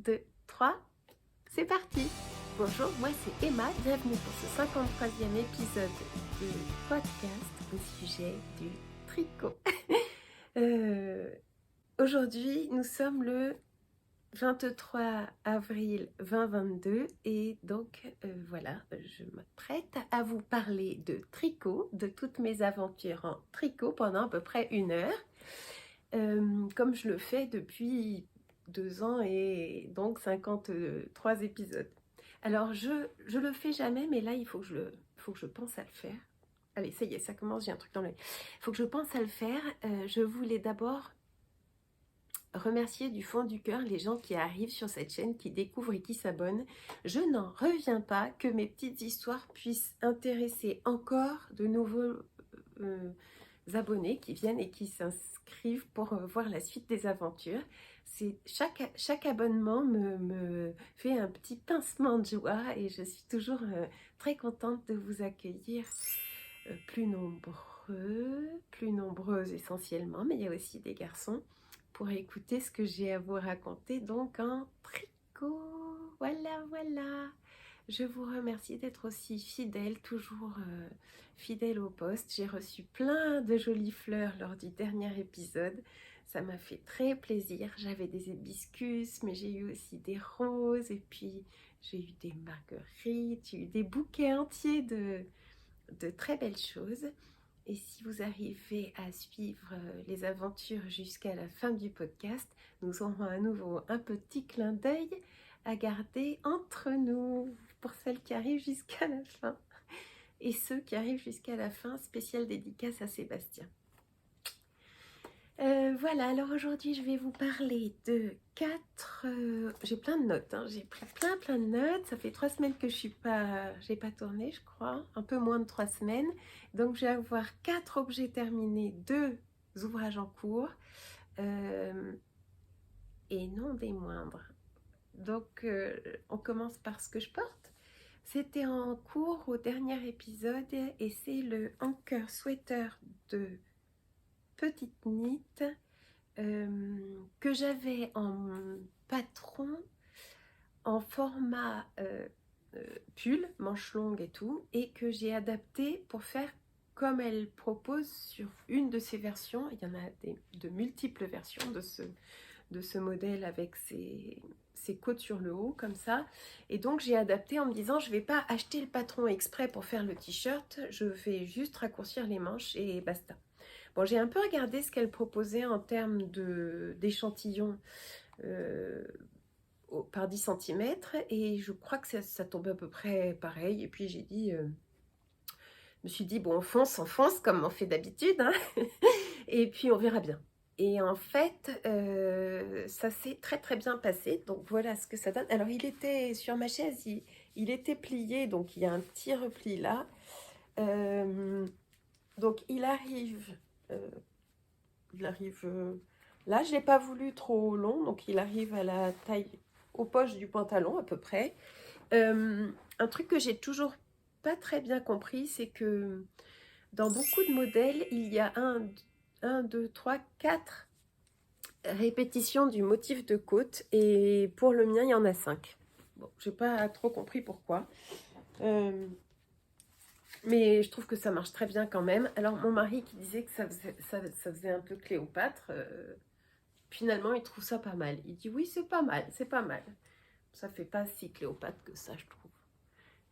2, 3, c'est parti! Bonjour, moi c'est Emma, bienvenue pour ce 53e épisode de podcast au sujet du tricot. Aujourd'hui, nous sommes le 23 avril 2022 et donc voilà, je m'apprête à vous parler de tricot, de toutes mes aventures en tricot pendant à peu près 1 heure, comme je le fais depuis 2 ans et donc 53 épisodes. Alors je le fais jamais, mais là il faut que je pense à le faire. Allez, ça y est, ça commence, j'ai un truc dans l'œil. Il faut que je pense à le faire. Je voulais d'abord remercier du fond du cœur les gens qui arrivent sur cette chaîne, qui découvrent et qui s'abonnent. Je n'en reviens pas que mes petites histoires puissent intéresser encore de nouveaux abonnés qui viennent et qui s'inscrivent pour voir la suite des aventures. Chaque abonnement me fait un petit pincement de joie et je suis toujours très contente de vous accueillir plus nombreuses essentiellement, mais il y a aussi des garçons pour écouter ce que j'ai à vous raconter donc en tricot. Voilà. Je vous remercie d'être aussi fidèle, toujours fidèle au poste. J'ai reçu plein de jolies fleurs lors du dernier épisode. Ça m'a fait très plaisir. J'avais des hibiscus, mais j'ai eu aussi des roses et puis j'ai eu des marguerites, j'ai eu des bouquets entiers de très belles choses. Et si vous arrivez à suivre les aventures jusqu'à la fin du podcast, nous aurons à nouveau un petit clin d'œil à garder entre nous pour celles qui arrivent jusqu'à la fin. Et ceux qui arrivent jusqu'à la fin, spéciale dédicace à Sébastien. Voilà, alors aujourd'hui je vais vous parler de 4... j'ai plein de notes, hein. J'ai pris plein de notes. Ça fait 3 semaines que j'ai pas tourné, je crois, un peu moins de 3 semaines. Donc je vais avoir 4 objets terminés, 2 ouvrages en cours, et non des moindres. Donc on commence par ce que je porte. C'était en cours au dernier épisode et c'est le Anker Sweater de Petite Knit que j'avais en patron en format pull, manche longue et tout, et que j'ai adapté pour faire comme elle propose sur une de ses versions. Il y en a de multiples versions de ce modèle avec ses côtes sur le haut comme ça, et donc j'ai adapté en me disant je vais pas acheter le patron exprès pour faire le t-shirt, je vais juste raccourcir les manches et basta. Bon, j'ai un peu regardé ce qu'elle proposait en termes d'échantillons par 10 cm et je crois que ça tombe à peu près pareil. Et puis j'ai dit, je me suis dit, bon, on fonce comme on fait d'habitude, hein. Et puis on verra bien. Et en fait, ça s'est très bien passé. Donc voilà ce que ça donne. Alors il était sur ma chaise, il était plié, donc il y a un petit repli là. Donc il arrive là, je l'ai pas voulu trop long, donc il arrive à la taille, aux poches du pantalon à peu près. Un truc que j'ai toujours pas très bien compris, c'est que dans beaucoup de modèles, il y a 1, 2, 3, 4 répétitions du motif de côte, et pour le mien, il y en a 5. Bon, j'ai pas trop compris pourquoi. Mais je trouve que ça marche très bien quand même. Alors mon mari qui disait que ça faisait un peu Cléopâtre, finalement il trouve ça pas mal. Il dit oui, c'est pas mal. Ça fait pas si Cléopâtre que ça, je trouve.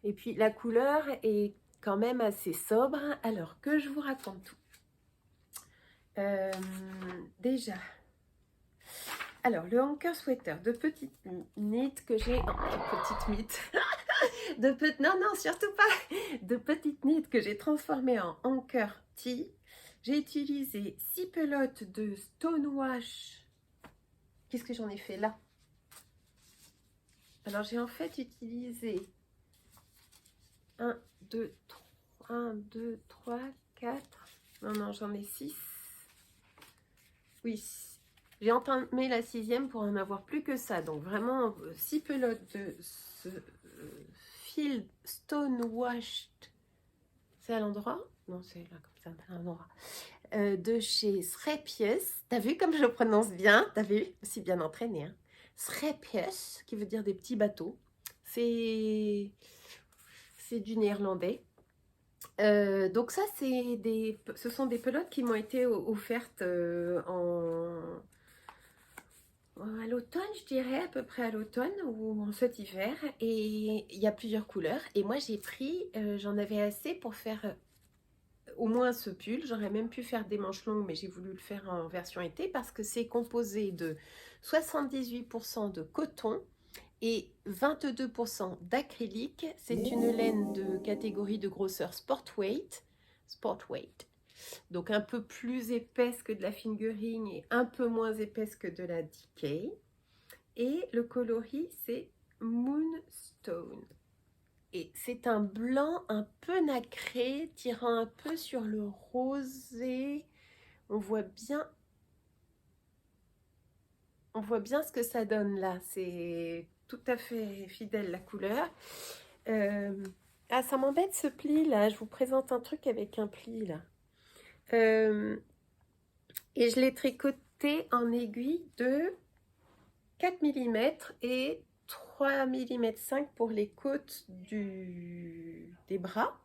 Et puis la couleur est quand même assez sobre. Alors que je vous raconte tout. Déjà, alors le Anker Sweater de Petite Knit que j'ai... Petite Knit non, surtout pas. De Petite Knit que j'ai transformé en Anker Tee. J'ai utilisé 6 pelotes de Stonewash. Qu'est-ce que j'en ai fait là? Alors j'ai en fait utilisé 1, 2, 3, 4. Non, j'en ai 6. Oui, j'ai entamé la 6e pour en avoir plus que ça. Donc vraiment 6 pelotes de ce fil Stonewash. C'est à l'endroit? Non, c'est là comme ça, à l'endroit. De chez Srepies. T'as vu comme je prononce bien? T'as vu? Je suis bien entraînée, hein? Schepjes, qui veut dire des petits bateaux. C'est du néerlandais. Donc ça, ce sont des pelotes qui m'ont été offertes à l'automne, je dirais, à peu près à l'automne ou en cet hiver. Et il y a plusieurs couleurs. Et moi, j'ai pris, j'en avais assez pour faire au moins ce pull. J'aurais même pu faire des manches longues, mais j'ai voulu le faire en version été parce que c'est composé de 78% de coton et 22% d'acrylique. C'est une laine de catégorie de grosseur sport weight. Donc un peu plus épaisse que de la fingering et un peu moins épaisse que de la DK. Et le coloris, c'est Moonstone. Et c'est un blanc un peu nacré, tirant un peu sur le rosé. On voit bien ce que ça donne là. C'est tout à fait fidèle la couleur. Ah, ça m'embête ce pli là. Je vous présente un truc avec un pli là. Et je l'ai tricoté en aiguille de 4 mm et 3 mm 5 pour les côtes des bras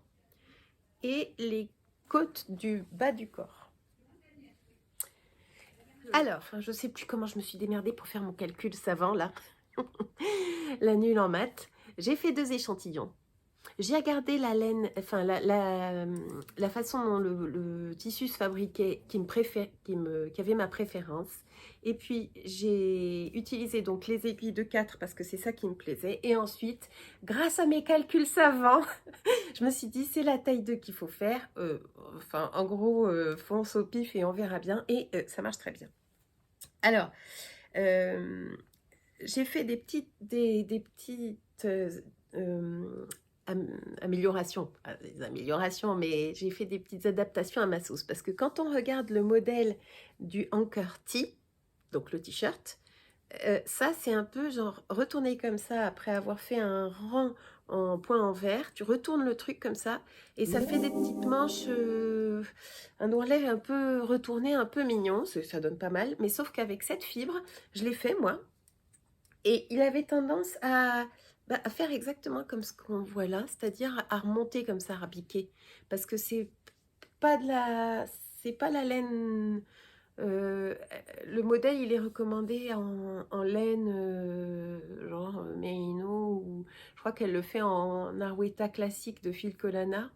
et les côtes du bas du corps. Alors, je ne sais plus comment je me suis démerdée pour faire mon calcul savant là. La nulle en maths. J'ai fait 2 échantillons. J'ai regardé la laine, enfin la façon dont le tissu se fabriquait qui avait ma préférence. Et puis j'ai utilisé donc les aiguilles de 4 parce que c'est ça qui me plaisait. Et ensuite, grâce à mes calculs savants, je me suis dit c'est la taille 2 qu'il faut faire. Enfin en gros, fonce au pif et on verra bien. Et ça marche très bien. Alors, j'ai fait des petites améliorations, pas des améliorations, mais j'ai fait des petites adaptations à ma sauce. Parce que quand on regarde le modèle du Anchor Tee, donc le t-shirt, ça c'est un peu genre retourner comme ça après avoir fait un rang en point en vert. Tu retournes le truc comme ça et ça fait des petites manches, un ourlet un peu retourné, un peu mignon. Ça donne pas mal. Mais sauf qu'avec cette fibre, je l'ai fait moi. Et il avait tendance à faire exactement comme ce qu'on voit là, c'est-à-dire à remonter comme ça, à piquer. Parce que c'est pas la laine. Le modèle, il est recommandé en laine, genre Merino, ou je crois qu'elle le fait en Arweta classique de Phil Collana.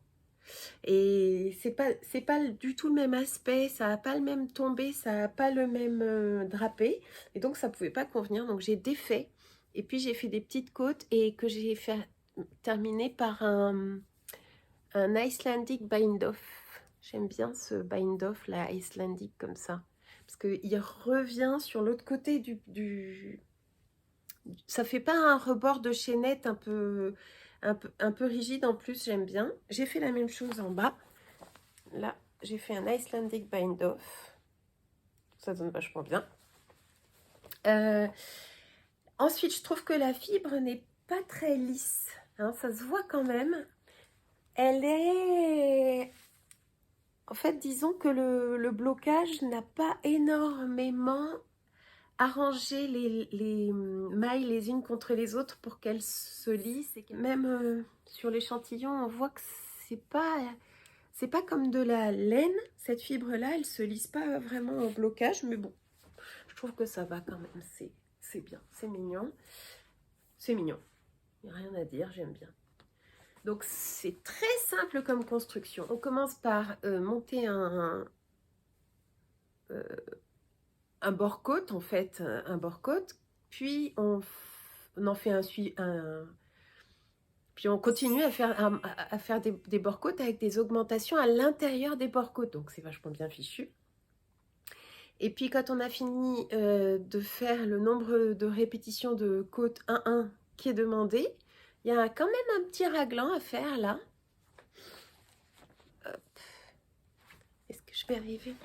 Et c'est pas du tout le même aspect, ça n'a pas le même tombé, ça n'a pas le même drapé. Et donc ça ne pouvait pas convenir. Donc j'ai défait. Et puis j'ai fait des petites côtes et que j'ai fait terminer par un Icelandic bind-off. J'aime bien ce bind-off là, Icelandic comme ça. Parce qu'il revient sur l'autre côté ça fait pas un rebord de chaînette un peu rigide en plus, j'aime bien. J'ai fait la même chose en bas. Là, j'ai fait un Icelandic bind-off. Ça donne vachement bien. Ensuite, je trouve que la fibre n'est pas très lisse. Hein, ça se voit quand même. Elle est... En fait, disons que le blocage n'a pas énormément arrangé les mailles les unes contre les autres pour qu'elles se lissent. Et même sur l'échantillon, on voit que c'est pas comme de la laine. Cette fibre-là, elle se lisse pas vraiment au blocage. Mais bon, je trouve que ça va quand même. C'est bien, c'est mignon. C'est mignon. Il n'y a rien à dire, j'aime bien. Donc c'est très simple comme construction. On commence par monter un bord-côte, en fait, un bord-côte, puis on en fait puis on continue à faire des bord-côtes avec des augmentations à l'intérieur des bord-côtes. Donc c'est vachement bien fichu. Et puis quand on a fini de faire le nombre de répétitions de côte 1-1 qui est demandé, il y a quand même un petit raglan à faire là. Est-ce que je vais arriver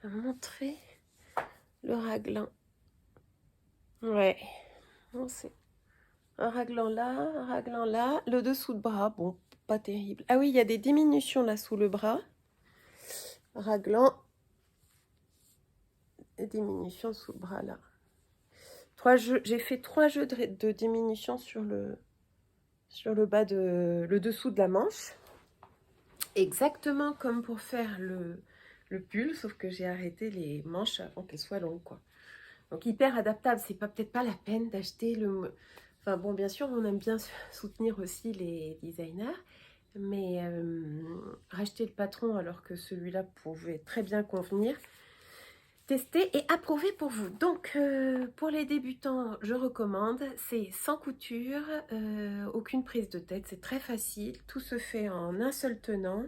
à montrer le raglan? Ouais, on sait. Un raglan là, le dessous de bras, bon, pas terrible. Ah oui, il y a des diminutions là sous le bras. Raglan, et diminution sous le bras là. j'ai fait 3 jeux de diminution sur le bas le dessous de la manche. Exactement comme pour faire le pull, sauf que j'ai arrêté les manches avant qu'elles soient longues, quoi. Donc hyper adaptable, c'est peut-être pas la peine d'acheter le... Enfin bon, bien sûr, on aime bien soutenir aussi les designers, mais racheter le patron alors que celui-là pouvait très bien convenir, tester et approuver pour vous. Donc pour les débutants, je recommande, c'est sans couture, aucune prise de tête, c'est très facile, tout se fait en un seul tenant.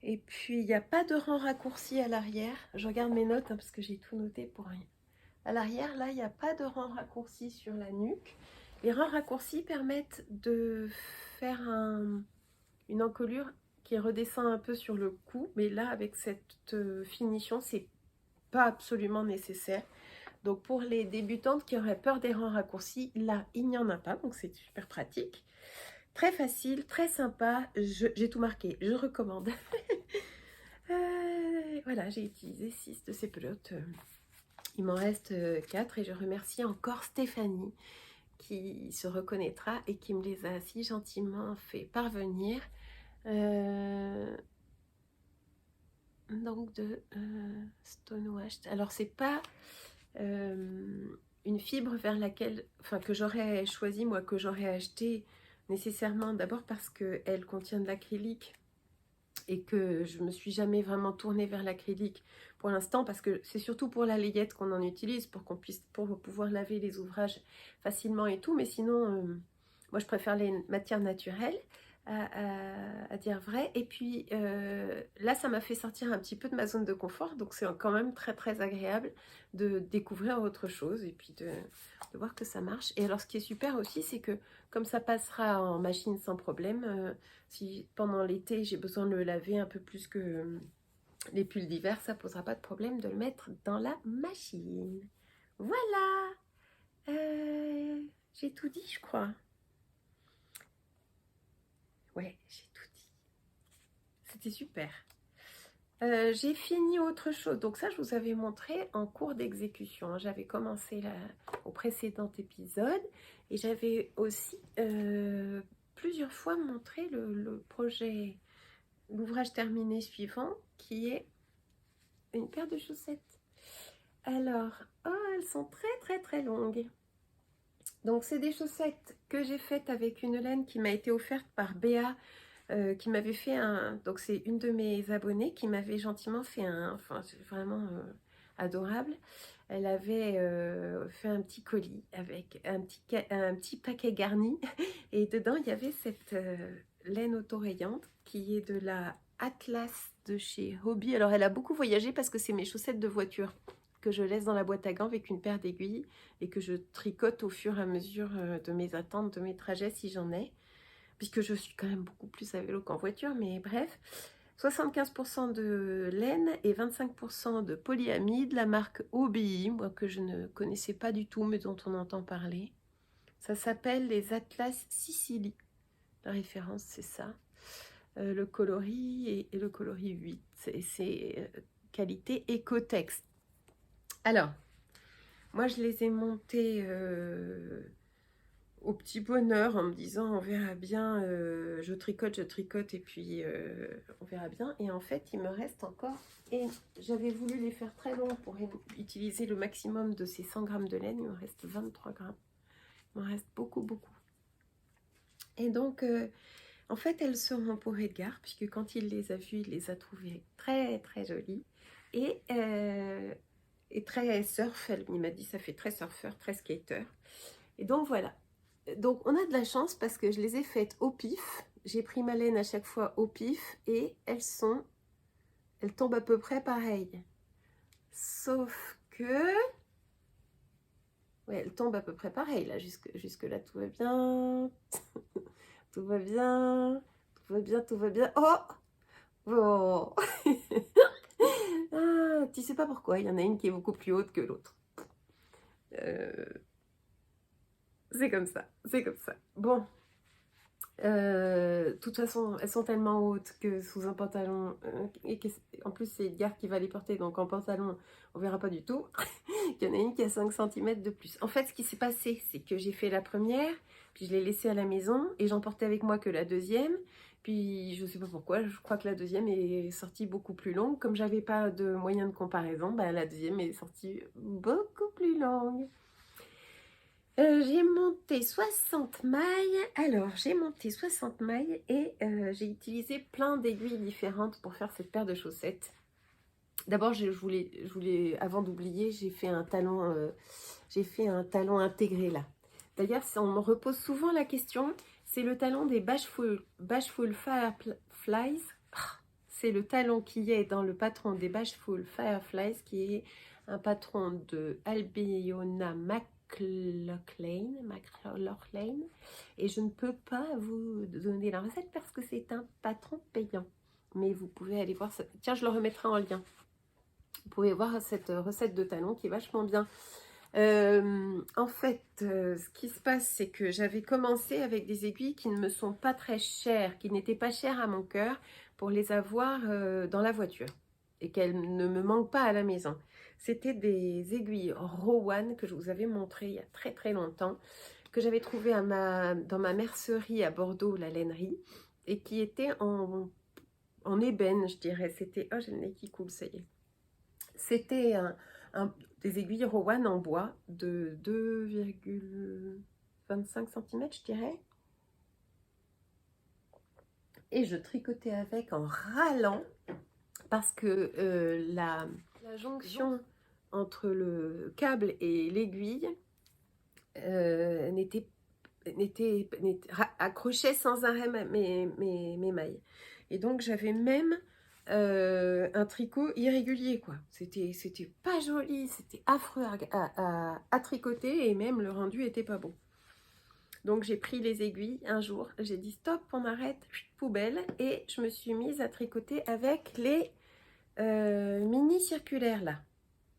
Et puis, il n'y a pas de rang raccourci à l'arrière. Je regarde mes notes parce que j'ai tout noté pour rien. À l'arrière, là, il n'y a pas de rang raccourci sur la nuque. Les rangs raccourcis permettent de faire une encolure qui redescend un peu sur le cou. Mais là, avec cette finition, c'est pas absolument nécessaire. Donc, pour les débutantes qui auraient peur des rangs raccourcis, là, il n'y en a pas. Donc, c'est super pratique. Très facile, très sympa. J'ai tout marqué. Je recommande. Voilà, j'ai utilisé 6 de ces pelotes. Il m'en reste 4 et je remercie encore Stéphanie qui se reconnaîtra et qui me les a si gentiment fait parvenir. Donc de Stonewash. Alors c'est pas une fibre vers laquelle, enfin que j'aurais choisi moi, que j'aurais acheté nécessairement d'abord parce qu'elle contient de l'acrylique et que je me suis jamais vraiment tournée vers l'acrylique pour l'instant parce que c'est surtout pour la layette qu'on en utilise pour pour pouvoir laver les ouvrages facilement et tout, mais sinon moi je préfère les matières naturelles à dire vrai. Et puis là ça m'a fait sortir un petit peu de ma zone de confort, donc c'est quand même très très agréable de découvrir autre chose et puis de voir que ça marche. Et alors ce qui est super aussi, c'est que comme ça passera en machine sans problème, si pendant l'été j'ai besoin de le laver un peu plus que les pulls d'hiver, ça posera pas de problème de le mettre dans la machine. Voilà, j'ai tout dit, je crois. Ouais, j'ai tout dit. C'était super. J'ai fini autre chose. Donc ça, je vous avais montré en cours d'exécution. J'avais commencé au précédent épisode et j'avais aussi plusieurs fois montré le projet, l'ouvrage terminé suivant, qui est une paire de chaussettes. Alors, oh, elles sont très très très longues. Donc c'est des chaussettes que j'ai faites avec une laine qui m'a été offerte par Béa, qui m'avait fait donc c'est une de mes abonnées qui m'avait gentiment fait enfin c'est vraiment adorable. Elle avait fait un petit colis avec un petit paquet garni et dedans il y avait cette laine autorayante qui est de la Atlas de chez Hobby. Alors elle a beaucoup voyagé parce que c'est mes chaussettes de voiture que je laisse dans la boîte à gants avec une paire d'aiguilles et que je tricote au fur et à mesure de mes attentes, de mes trajets si j'en ai, puisque je suis quand même beaucoup plus à vélo qu'en voiture, mais bref. 75% de laine et 25% de polyamide, la marque OBI, moi que je ne connaissais pas du tout, mais dont on entend parler. Ça s'appelle les Atlas Sicily. La référence, c'est ça. Le coloris et le coloris 8. C'est qualité Ecotex. Alors, moi je les ai montés au petit bonheur en me disant on verra bien, je tricote et puis on verra bien. Et en fait il me reste encore, et j'avais voulu les faire très longs pour utiliser le maximum de ces 100 grammes de laine. Il me reste 23 grammes, il me reste beaucoup et donc en fait elles seront pour Edgar puisque quand il les a vues il les a trouvées très très jolies et très surf. Il m'a dit ça fait très surfeur, très skater. Et donc voilà. Donc on a de la chance parce que je les ai faites au pif. J'ai pris ma laine à chaque fois au pif et elles tombent à peu près pareil. Sauf que... Ouais, elles tombent à peu près pareil là. Jusque là tout va bien. Tout va bien. Tout va bien, tout va bien. Oh bon. Ah, tu sais pas pourquoi. Il y en a une qui est beaucoup plus haute que l'autre. C'est comme ça. C'est comme ça. Bon. De toute façon, elles sont tellement hautes que sous un pantalon, et en plus c'est Edgar qui va les porter, donc en pantalon, on verra pas du tout. Il y en a une qui a 5 cm de plus. En fait, ce qui s'est passé, c'est que j'ai fait la première, puis je l'ai laissée à la maison, et j'en portais avec moi que la deuxième. Puis je sais pas pourquoi, je crois que la deuxième est sortie beaucoup plus longue. Comme j'avais pas de moyen de comparaison, bah, la deuxième est sortie beaucoup plus longue. J'ai monté 60 mailles. Alors, j'ai monté 60 mailles et j'ai utilisé plein d'aiguilles différentes pour faire cette paire de chaussettes. D'abord, je voulais, avant d'oublier, j'ai fait un talon intégré là. D'ailleurs, on me repose souvent la question, c'est le talon des Bashful Fireflies. C'est le talon qui est dans le patron des Bashful Fireflies, qui est un patron de Albiona McLaughlin, et je ne peux pas vous donner la recette parce que c'est un patron payant. Mais vous pouvez aller voir ça. Tiens, je le remettrai en lien. Vous pouvez voir cette recette de talon qui est vachement bien. En fait, ce qui se passe, c'est que j'avais commencé avec des aiguilles qui ne me sont pas très chères, qui n'étaient pas chères à mon cœur pour les avoir dans la voiture et qu'elles ne me manquent pas à la maison. C'était des aiguilles Rowan que je vous avais montré il y a très très longtemps, que j'avais trouvé dans ma mercerie à Bordeaux, la lainerie, et qui étaient en ébène, je dirais. C'était... Oh, j'ai le nez qui coule, ça y est. C'était des aiguilles Rowan en bois de 2,25 cm, je dirais. Et je tricotais avec en râlant parce que la jonction entre le câble et l'aiguille accrochait sans arrêt mes mailles. Et donc j'avais même un tricot irrégulier, quoi. C'était pas joli, c'était affreux à tricoter, et même le rendu était pas beau. Donc j'ai pris les aiguilles un jour, j'ai dit stop, on arrête, poubelle, et je me suis mise à tricoter avec les mini circulaires là.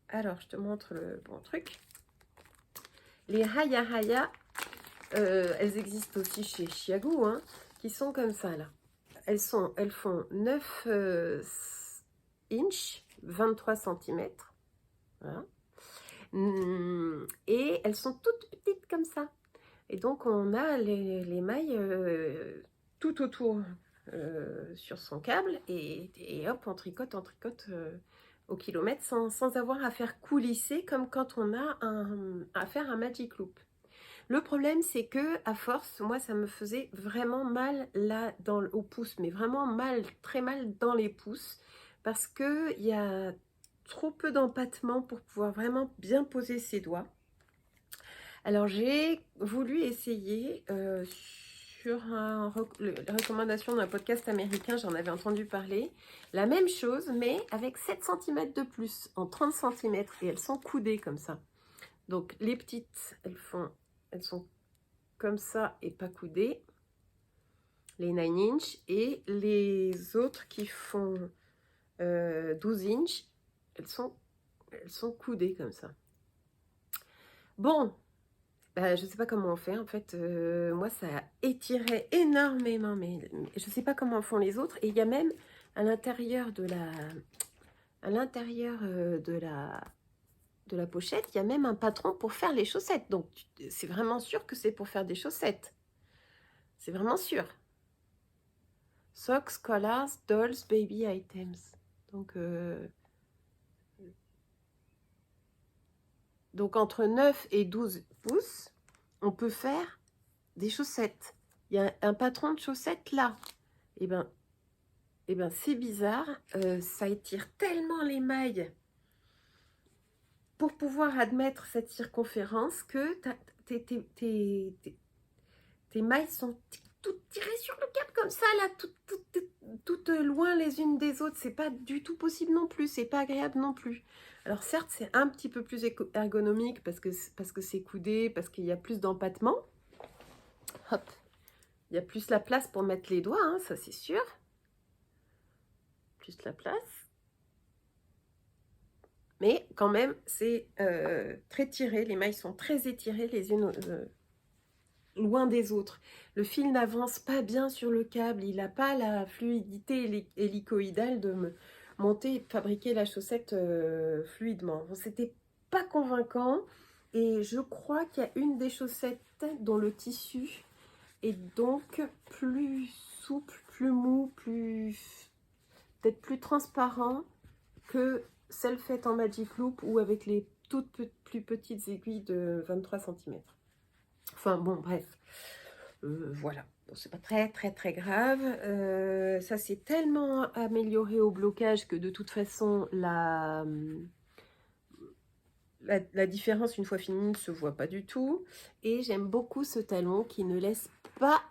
Alors je te montre le bon truc. Les Haya Haya, elles existent aussi chez Chiago, hein, qui sont comme ça là. Elles font 9 inches, 23 cm. Voilà. Et elles sont toutes petites comme ça. Et donc on a les mailles tout autour sur son câble, et hop, on tricote au kilomètre sans avoir à faire coulisser comme quand on a à faire un magic loop. Le problème, c'est que à force, moi, ça me faisait vraiment mal là au pouce, mais vraiment mal, très mal dans les pouces, parce que il y a trop peu d'empattement pour pouvoir vraiment bien poser ses doigts. Alors j'ai voulu essayer sur la recommandation d'un podcast américain, j'en avais entendu parler, la même chose, mais avec 7 cm de plus, en 30 cm, et elles sont coudées comme ça. Donc les petites, elles sont comme ça et pas coudées, les 9 inch, et les autres qui font 12 inch, elles sont coudées comme ça. Bon, bah, je sais pas comment on fait en fait, moi ça étirait énormément, mais je sais pas comment font les autres, et il y a même à l'intérieur de la pochette, il y a même un patron pour faire les chaussettes, donc c'est vraiment sûr que c'est pour faire des chaussettes, c'est vraiment sûr. Socks, collars, dolls, baby items. Donc entre 9 et 12 pouces, on peut faire des chaussettes. Il y a un patron de chaussettes là. Et ben c'est bizarre, ça étire tellement les mailles pour pouvoir admettre cette circonférence que tes mailles sont toutes tirées sur le câble comme ça là, toutes loin les unes des autres. C'est pas du tout possible non plus, c'est pas agréable non plus. Alors certes, c'est un petit peu plus ergonomique parce que c'est coudé, parce qu'il y a plus d'empattement. Hop, il y a plus la place pour mettre les doigts, hein, ça c'est sûr. Plus la place. Mais quand même, c'est très tiré. Les mailles sont très étirées les unes. loin des autres. Le fil n'avance pas bien sur le câble, il n'a pas la fluidité hélicoïdale de me monter et fabriquer la chaussette fluidement. Bon, c'était pas convaincant et je crois qu'il y a une des chaussettes dont le tissu est donc plus souple, plus mou, peut-être plus transparent que celle faite en Magic Loop ou avec les toutes plus petites aiguilles de 23 cm. Enfin bon, bref. Voilà, bon, c'est pas très grave. Ça s'est tellement amélioré au blocage que de toute façon la différence une fois finie ne se voit pas du tout. Et j'aime beaucoup ce talon qui ne laisse pas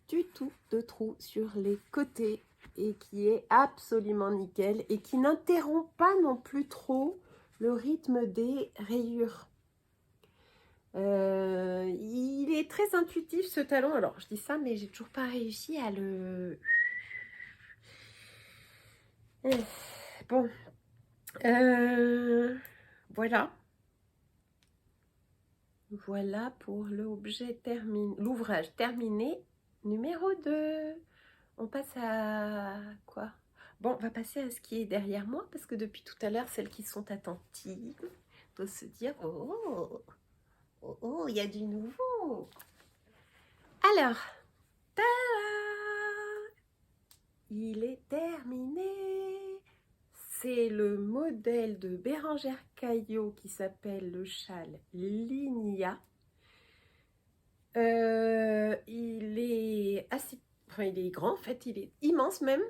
du tout de trous sur les côtés et qui est absolument nickel et qui n'interrompt pas non plus trop le rythme des rayures. Il est très intuitif ce talon. Alors je dis ça, mais j'ai toujours pas réussi à le... Bon, voilà. Voilà pour l'objet terminé, l'ouvrage terminé numéro 2. On passe à quoi? Bon, on va passer à ce qui est derrière moi parce que depuis tout à l'heure, celles qui sont attentives doivent se dire oh, oh, oh, il y a du nouveau. Alors, ta-da! Il est terminé. C'est le modèle de Bérengère Caillot qui s'appelle le châle Ligna. Il est assez... Enfin, il est grand en fait, il est immense même.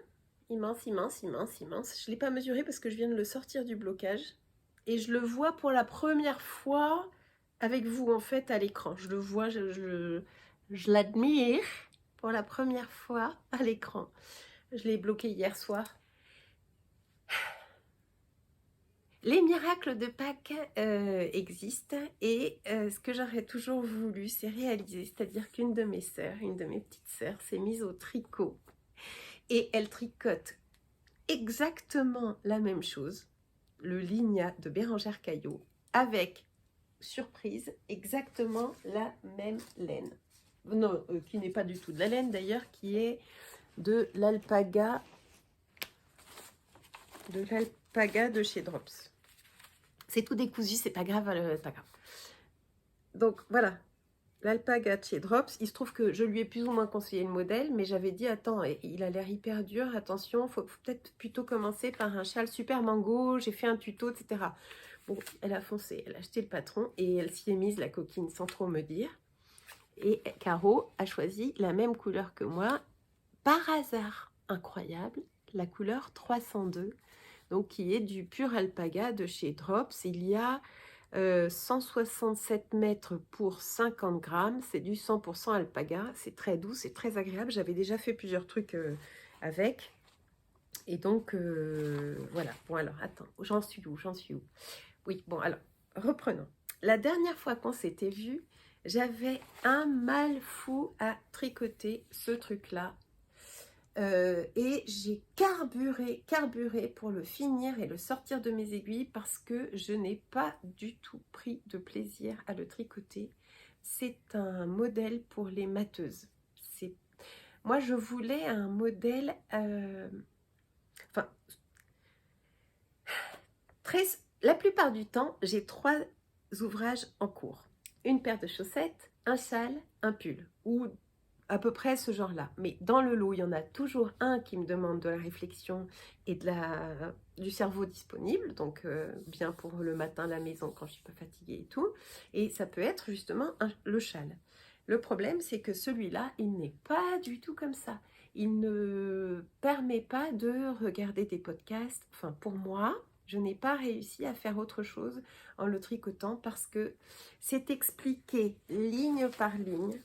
Immense. Je ne l'ai pas mesuré parce que je viens de le sortir du blocage. Et je le vois pour la première fois avec vous en fait à l'écran. Je le vois, je l'admire pour la première fois à l'écran. Je l'ai bloqué hier soir. Les miracles de Pâques existent et ce que j'aurais toujours voulu, c'est réaliser. C'est-à-dire qu'une de mes sœurs, une de mes petites sœurs, s'est mise au tricot et elle tricote exactement la même chose, le Ligna de Bérengère Caillot, avec, surprise, exactement la même laine. Non, qui n'est pas du tout de la laine d'ailleurs, qui est de l'alpaga de chez Drops. C'est tout décousu, c'est pas grave, pas grave. Donc voilà, l'alpaga de chez Drops. Il se trouve que je lui ai plus ou moins conseillé le modèle, mais j'avais dit attends, il a l'air hyper dur, attention, faut peut-être plutôt commencer par un châle super mango, j'ai fait un tuto, etc. Bon, elle a foncé, elle a acheté le patron et elle s'y est mise la coquine sans trop me dire. Et Caro a choisi la même couleur que moi, par hasard incroyable, la couleur 302, donc qui est du pur alpaga de chez Drops. Il y a 167 mètres pour 50 grammes, c'est du 100% alpaga, c'est très doux, c'est très agréable. J'avais déjà fait plusieurs trucs avec. Et donc, voilà. Bon, alors, attends, j'en suis où? Oui, bon, alors, reprenons. La dernière fois qu'on s'était vu, j'avais un mal fou à tricoter ce truc-là. Et j'ai carburé pour le finir et le sortir de mes aiguilles parce que je n'ai pas du tout pris de plaisir à le tricoter. C'est un modèle pour les matheuses. Moi, je voulais un modèle... La plupart du temps, j'ai 3 ouvrages en cours. Une paire de chaussettes, un châle, un pull. Ou à peu près ce genre-là. Mais dans le lot, il y en a toujours un qui me demande de la réflexion et du cerveau disponible. Donc, bien pour le matin, la maison, quand je suis pas fatiguée et tout. Et ça peut être justement le châle. Le problème, c'est que celui-là, il n'est pas du tout comme ça. Il ne permet pas de regarder des podcasts. Enfin, pour moi, je n'ai pas réussi à faire autre chose en le tricotant parce que c'est expliqué ligne par ligne.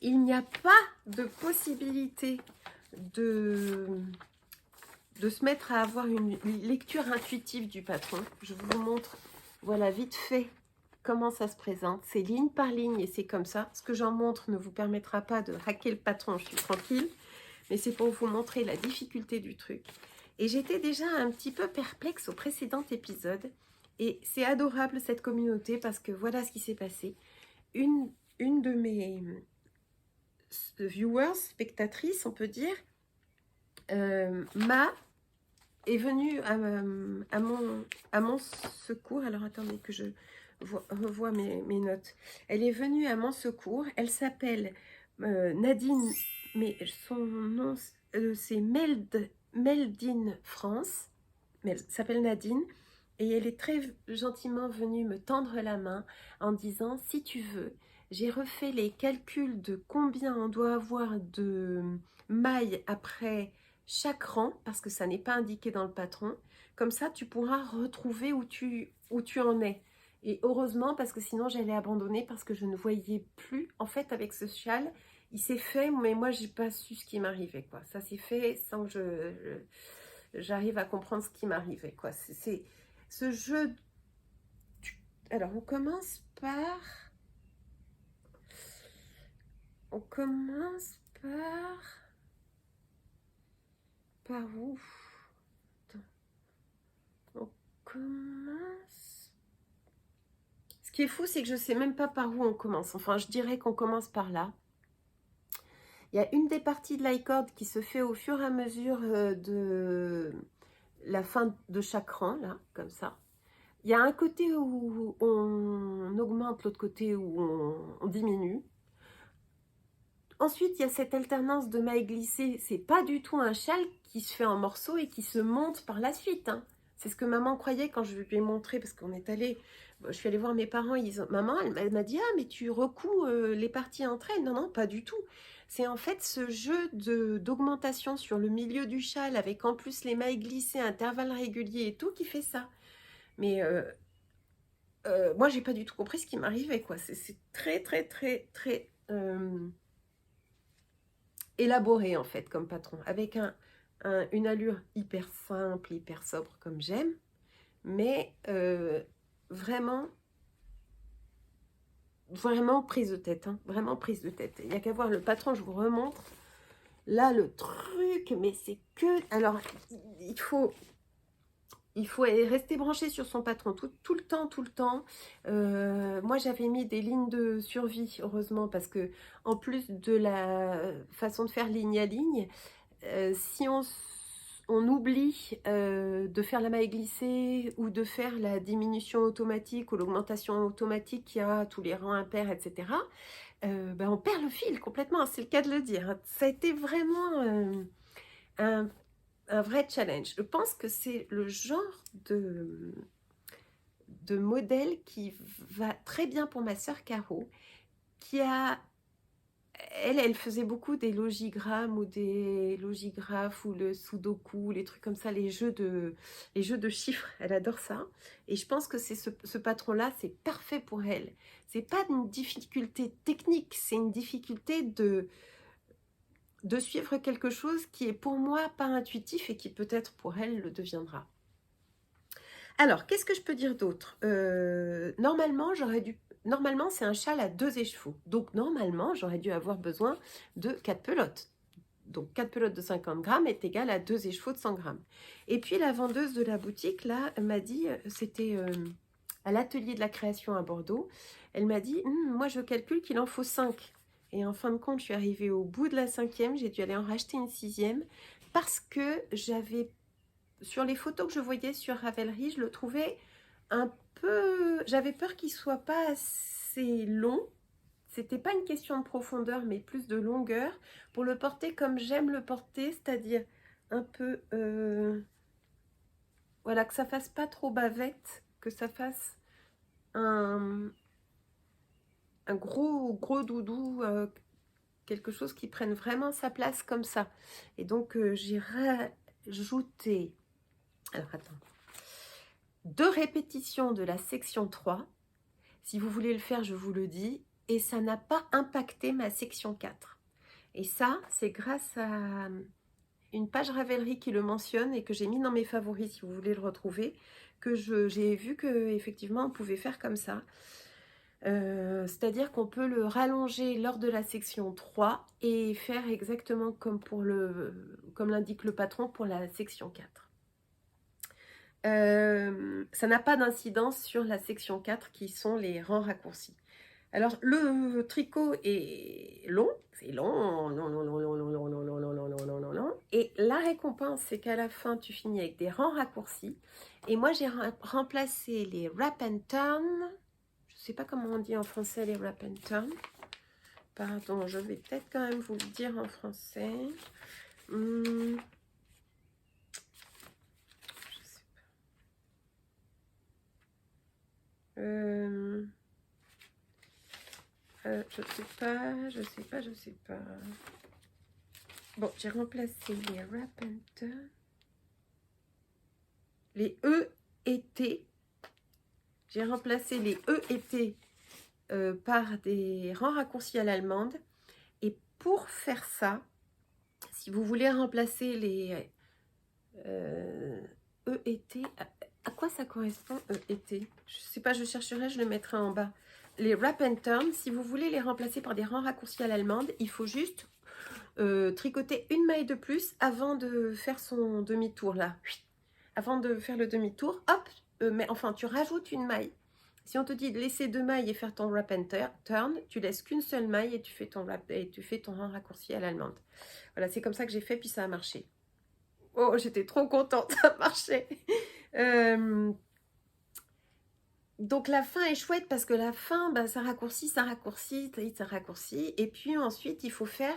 Il n'y a pas de possibilité de se mettre à avoir une lecture intuitive du patron. Je vous montre, voilà, vite fait, comment ça se présente. C'est ligne par ligne et c'est comme ça. Ce que j'en montre ne vous permettra pas de hacker le patron, je suis tranquille. Mais c'est pour vous montrer la difficulté du truc. Et j'étais déjà un petit peu perplexe au précédent épisode. Et c'est adorable cette communauté parce que voilà ce qui s'est passé. Une une de mes viewers, spectatrices, on peut dire, est venue à mon secours. Alors attendez que je revois mes notes. Elle est venue à mon secours. Elle s'appelle Nadine, mais son nom c'est Meldine France. Mais elle s'appelle Nadine. Et elle est très gentiment venue me tendre la main en disant, si tu veux, j'ai refait les calculs de combien on doit avoir de mailles après chaque rang, parce que ça n'est pas indiqué dans le patron. Comme ça, tu pourras retrouver où tu en es. Et heureusement, parce que sinon j'allais abandonner, parce que je ne voyais plus. En fait, avec ce châle, il s'est fait, mais moi, j'ai pas su ce qui m'arrivait, quoi. Ça s'est fait sans que j'arrive à comprendre ce qui m'arrivait, quoi. C'est ce jeu. Alors, on commence par... Par où? Attends. On commence... Ce qui est fou, c'est que je sais même pas par où on commence. Enfin, je dirais qu'on commence par là. Il y a une des parties de l'iCord qui se fait au fur et à mesure de la fin de chaque rang, là, comme ça. Il y a un côté où on augmente, l'autre côté où on diminue. Ensuite, il y a cette alternance de mailles glissées. C'est pas du tout un châle qui se fait en morceaux et qui se monte par la suite, hein. C'est ce que maman croyait quand je lui ai montré, parce qu'on est allé, je suis allée voir mes parents, maman, elle m'a dit, ah mais tu recouds les parties entre elles. Non, non, pas du tout. C'est en fait ce jeu d'augmentation sur le milieu du châle, avec en plus les mailles glissées, intervalles réguliers et tout, qui fait ça. Mais moi, j'ai pas du tout compris ce qui m'arrivait, quoi. C'est très, très, très, très élaboré, en fait, comme patron, avec une allure hyper simple, hyper sobre, comme j'aime, mais vraiment, vraiment prise de tête, hein, vraiment prise de tête. Il n'y a qu'à voir le patron, je vous remontre. Là, le truc, mais c'est que... Alors, il faut rester branché sur son patron tout le temps, tout le temps. Moi, j'avais mis des lignes de survie, heureusement, parce que en plus de la façon de faire ligne à ligne, si on oublie de faire la maille glissée ou de faire la diminution automatique ou l'augmentation automatique qu'il y a tous les rangs impairs, etc., ben on perd le fil complètement, c'est le cas de le dire. Ça a été vraiment un vrai challenge. Je pense que c'est le genre de modèle qui va très bien pour ma sœur Caro, qui a... Elle faisait beaucoup des logigrammes ou des logographes ou le sudoku, les trucs comme ça, les jeux de chiffres. Elle adore ça. Et je pense que c'est ce patron-là, c'est parfait pour elle. C'est pas une difficulté technique, c'est une difficulté de suivre quelque chose qui est pour moi pas intuitif et qui peut-être pour elle le deviendra. Alors, qu'est-ce que je peux dire d'autre? Normalement, c'est un châle à 2 écheveaux. Donc, normalement, j'aurais dû avoir besoin de 4 pelotes. Donc, 4 pelotes de 50 grammes est égal à 2 écheveaux de 100 grammes. Et puis, la vendeuse de la boutique, là, m'a dit, c'était à l'atelier de la création à Bordeaux, elle m'a dit, moi, je calcule qu'il en faut 5. Et en fin de compte, je suis arrivée au bout de la 5e, j'ai dû aller en racheter une 6e parce que sur les photos que je voyais sur Ravelry, je le trouvais un peu... J'avais peur qu'il soit pas assez long. C'était pas une question de profondeur, mais plus de longueur pour le porter comme j'aime le porter, c'est-à-dire un peu... voilà, que ça fasse pas trop bavette, que ça fasse un gros doudou, quelque chose qui prenne vraiment sa place comme ça. Et donc, j'ai rajouté... Alors, attends. 2 répétitions de la section 3. Si vous voulez le faire, je vous le dis. Et ça n'a pas impacté ma section 4. Et ça, c'est grâce à une page Ravelry qui le mentionne et que j'ai mis dans mes favoris, si vous voulez le retrouver, que j'ai vu qu'effectivement, on pouvait faire comme ça. C'est-à-dire qu'on peut le rallonger lors de la section 3 et faire exactement comme l'indique le patron pour la section 4. Ça n'a pas d'incidence sur la section 4 qui sont les rangs raccourcis. Alors, le tricot est long, c'est long, long, long, long, long, long, long, long, long, long, long, long, long, long, long. Et la récompense, c'est qu'à la fin, tu finis avec des rangs raccourcis. Et moi, j'ai remplacé les wrap and turn. Je ne sais pas comment on dit en français les wrap and turn. Pardon, je vais peut-être quand même vous le dire en français. Je sais je sais pas. Bon, j'ai remplacé les wrap and turn. Les E et T. J'ai remplacé les E et T par des rangs raccourcis à l'allemande. Et pour faire ça, si vous voulez remplacer les E et T, à quoi ça correspond E et T? Je ne sais pas, je chercherai, je le mettrai en bas. Les wrap and turn, si vous voulez les remplacer par des rangs raccourcis à l'allemande, il faut juste tricoter une maille de plus avant de faire son demi-tour là. Avant de faire le demi-tour, hop, mais enfin tu rajoutes une maille. Si on te dit de laisser 2 mailles et faire ton wrap and turn, tu laisses qu'une seule maille et tu fais ton rang raccourci à l'allemande. Voilà, c'est comme ça que j'ai fait, puis ça a marché. Oh, j'étais trop contente, ça a marché. Donc la fin est chouette parce que la fin, bah, ça raccourcit, ça raccourcit, ça raccourcit. Et puis ensuite, il faut faire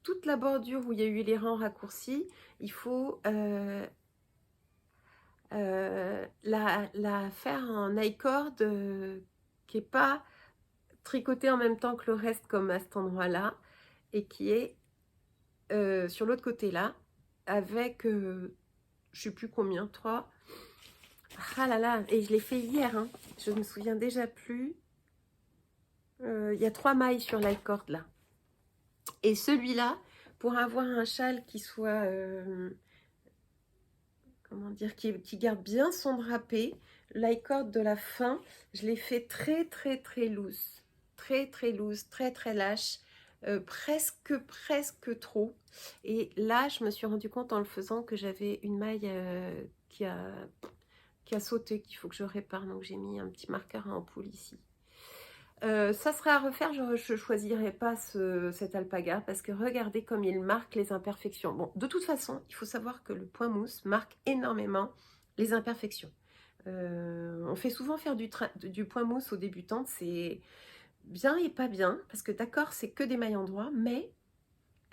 toute la bordure où il y a eu les rangs raccourcis. Il faut la faire en I-cord qui n'est pas tricoté en même temps que le reste comme à cet endroit-là et qui est sur l'autre côté là avec je sais plus combien, 3. Ah là là, et je l'ai fait hier, hein. Je me souviens déjà plus. Il y a 3 mailles sur l'i-cord là. Et celui-là, pour avoir un châle qui soit comment dire, qui garde bien son drapé, l'i-cord de la fin, je l'ai fait très très très loose, très loose, très lâche, presque trop. Et là, je me suis rendu compte en le faisant que j'avais une maille qui a sauté, qu'il faut que je répare, donc j'ai mis un petit marqueur à ampoule ici. Ça serait à refaire, je ne choisirais pas cet alpaga parce que regardez comme il marque les imperfections. Bon, de toute façon, il faut savoir que le point mousse marque énormément les imperfections. On fait souvent faire du point mousse aux débutantes, c'est bien et pas bien parce que d'accord, c'est que des mailles endroits, mais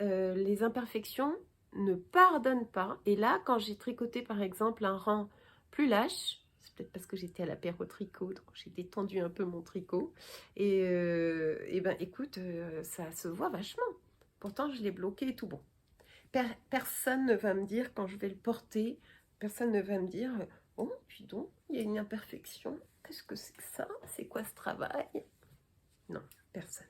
les imperfections ne pardonnent pas. Et là, quand j'ai tricoté par exemple un rang plus lâche, c'est peut-être parce que j'étais à l'apéro tricot, donc j'ai détendu un peu mon tricot. Et ben écoute, ça se voit vachement. Pourtant, je l'ai bloqué et tout bon. Personne ne va me dire quand je vais le porter, personne ne va me dire oh, puis donc, il y a une imperfection. Qu'est-ce que c'est que ça? C'est quoi ce travail? Non, personne.